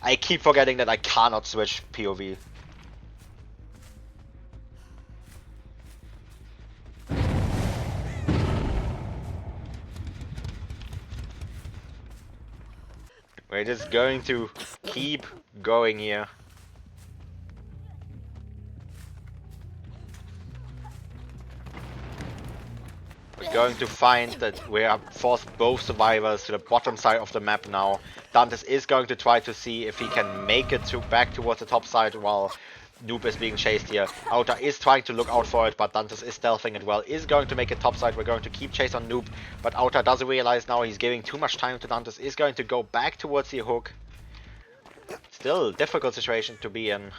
I keep forgetting that I cannot switch POV. We're just going to keep going here. We're going to find that we have forced both survivors to the bottom side of the map now. Dantes is going to try to see if he can make it back towards the top side while Noob is being chased here. Outer is trying to look out for it, but Dantes is stealthing it well. Is going to make it topside. We're going to keep chase on Noob, but Outer doesn't realize now he's giving too much time to Dantes. Is going to go back towards the hook. Still a difficult situation to be in.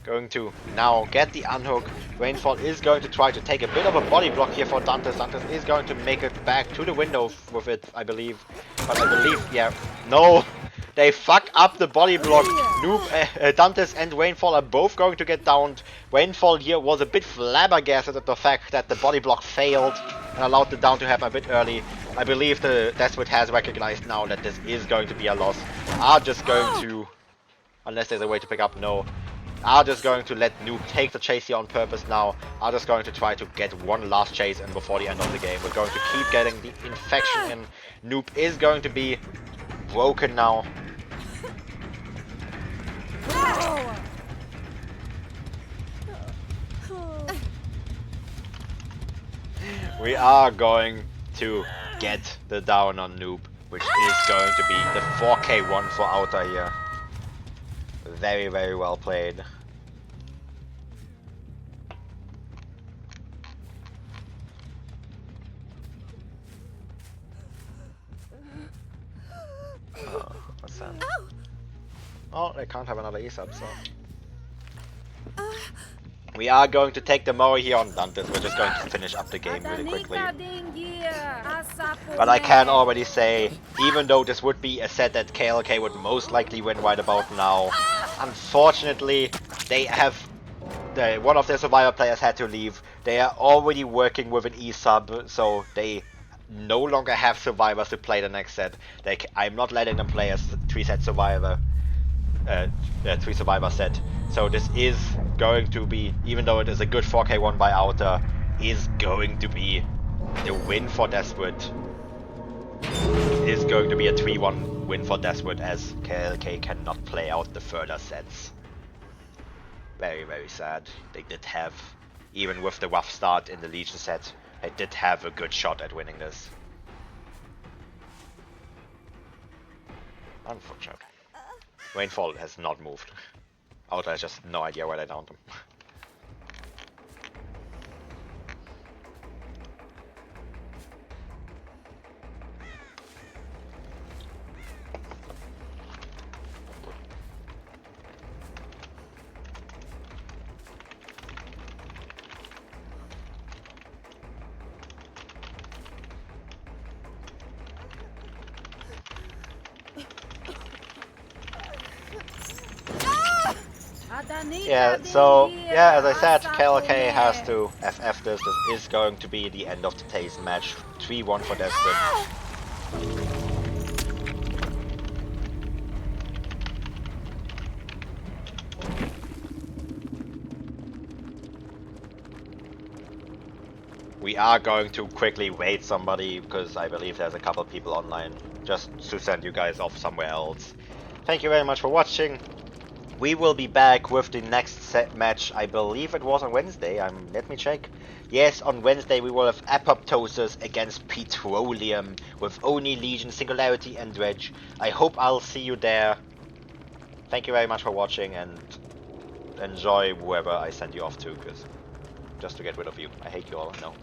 Going to now get the unhook. Rainfall is going to try to take a bit of a body block here for Dantes. Dantes is going to make it back to the window with it, I believe. But I believe, yeah, no. They fuck up the body block. Noob, Dantes and Rainfall are both going to get downed. Rainfall here was a bit flabbergasted at the fact that the body block failed and allowed the down to happen a bit early. I believe the Desperate has recognized now that this is going to be a loss. Are just going to, unless there's a way to pick up, no. Are just going to let Noob take the chase here on purpose now. Are just going to try to get one last chase in before the end of the game. We're going to keep getting the infection in. Noob is going to be broken now. We are going to get the down on Noob, which is going to be the 4K1 for Outer here. Very, very well played. Oh, what's that? Oh, they can't have another E-sub, so... We are going to take the Mori here on Dantes. We're just going to finish up the game really quickly. But I can already say, even though this would be a set that KLK would most likely win right about now, unfortunately, they have... one of their Survivor players had to leave. They are already working with an E-sub, so they no longer have Survivors to play the next set. I'm not letting them play a 3-set Survivor. 3 Survivor set. So this is going to be, even though it is a good 4K1 by Outer, is going to be the win for Desperate. It is going to be a 3-1 win for Desperate as KLK cannot play out the further sets. Very, very sad. They did have, even with the rough start in the Legion set, they did have a good shot at winning this. Unfortunately. Rainfall has not moved. Outer has just no idea where they downed him. Yeah, so, yeah, as I said, KLK has to FF this. This is going to be the end of today's match. 3-1 for Desperate. We are going to quickly wait somebody, because I believe there's a couple people online, just to send you guys off somewhere else. Thank you very much for watching. We will be back with the next set match. I believe it was on Wednesday. Let me check. Yes, on Wednesday we will have Apoptosis against Petroleum with Oni, Legion, Singularity and Dredge. I hope I'll see you there. Thank you very much for watching and enjoy whoever I send you off to, because just to get rid of you. I hate you all, I know.